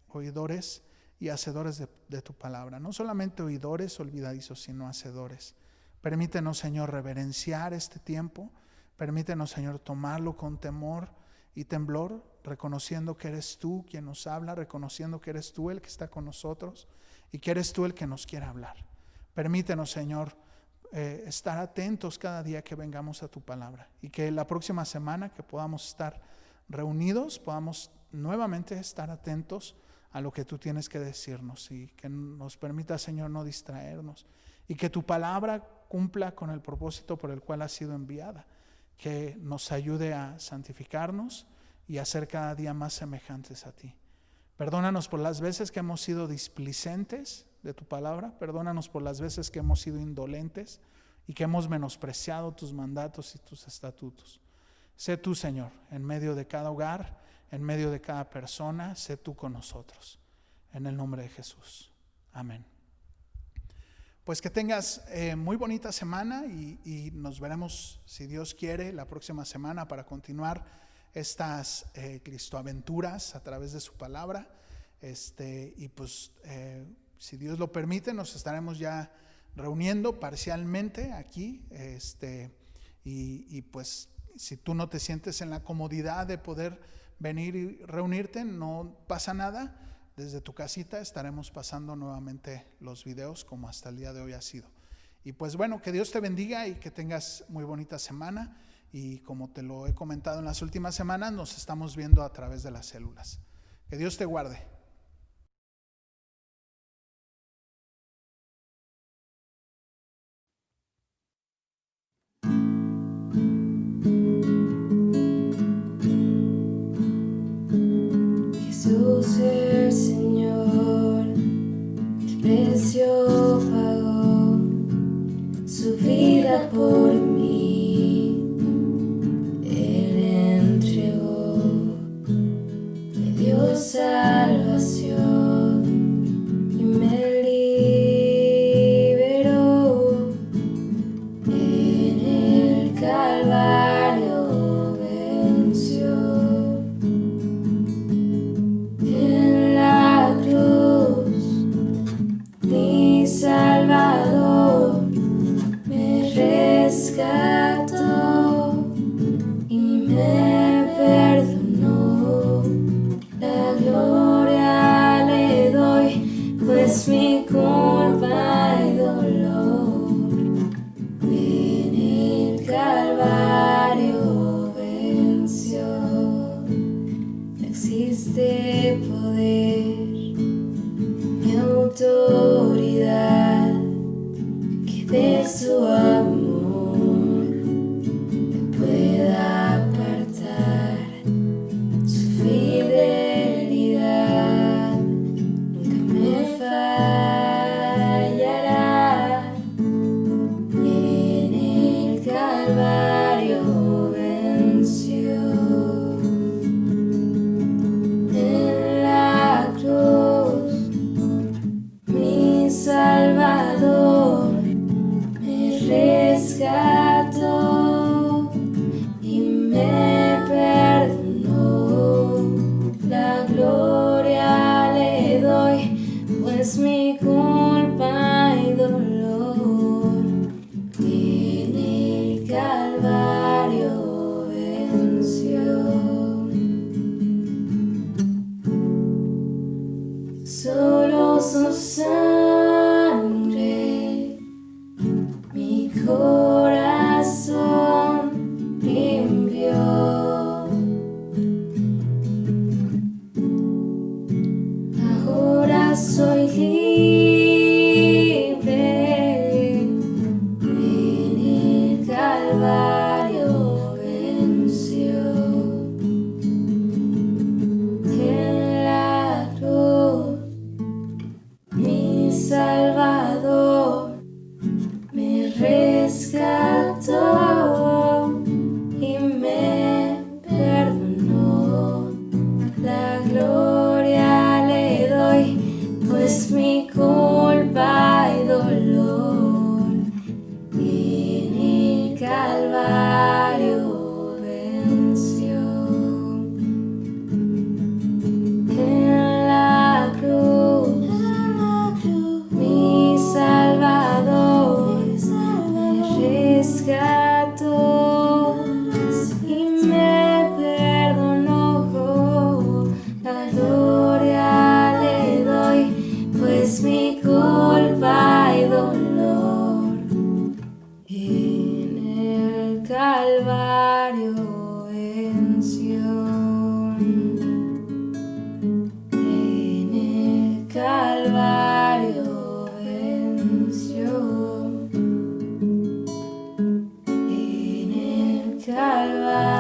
oidores y hacedores de tu palabra, no solamente oidores olvidadizos, sino hacedores. Permítenos Señor reverenciar este tiempo, permítenos Señor tomarlo con temor y temblor, reconociendo que eres tú quien nos habla, reconociendo que eres tú el que está con nosotros y que eres tú el que nos quiere hablar. Permítenos Señor estar atentos cada día que vengamos a tu palabra, y que la próxima semana que podamos estar reunidos, podamos nuevamente estar atentos a lo que tú tienes que decirnos, y que nos permita Señor no distraernos, y que tu palabra cumpla con el propósito por el cual ha sido enviada, que nos ayude a santificarnos y a ser cada día más semejantes a ti. Perdónanos por las veces que hemos sido displicentes de tu palabra, perdónanos por las veces que hemos sido indolentes y que hemos menospreciado tus mandatos y tus estatutos. Sé tú, Señor, en medio de cada hogar, en medio de cada persona, sé tú con nosotros. En el nombre de Jesús. Amén. Pues que tengas muy bonita semana y nos veremos, si Dios quiere, la próxima semana para continuar estas cristoaventuras a través de su palabra. Y pues si Dios lo permite, nos estaremos ya reuniendo parcialmente aquí. Y pues si tú no te sientes en la comodidad de poder venir y reunirte, no pasa nada. Desde tu casita estaremos pasando nuevamente los videos como hasta el día de hoy ha sido. Y pues bueno, que Dios te bendiga y que tengas muy bonita semana. Y como te lo he comentado en las últimas semanas, nos estamos viendo a través de las células. Que Dios te guarde. Jesús el Señor, precioso. este poder, mi autoridad, que de su amor me pueda apartar. Su fidelidad nunca me fallará. En el Calvario venció. En la cruz mi Salvador me rescató y me perdonó. La gloria le doy, pues mi culpa y dolor en el Calvario venció. Solo su sangre mi corazón limpió. Ahora soy libre. En el Calvario venció. En la cruz mi Salvador me rescató y me perdonó. La gloria le doy, pues mi culpa y dolor en el Calvario venció. En la cruz mi Salvador me rescató y me perdonó. La gloria le doy, pues mi culpa y dolor en el Calvario venció. En el Calvario venció. En el Calvario.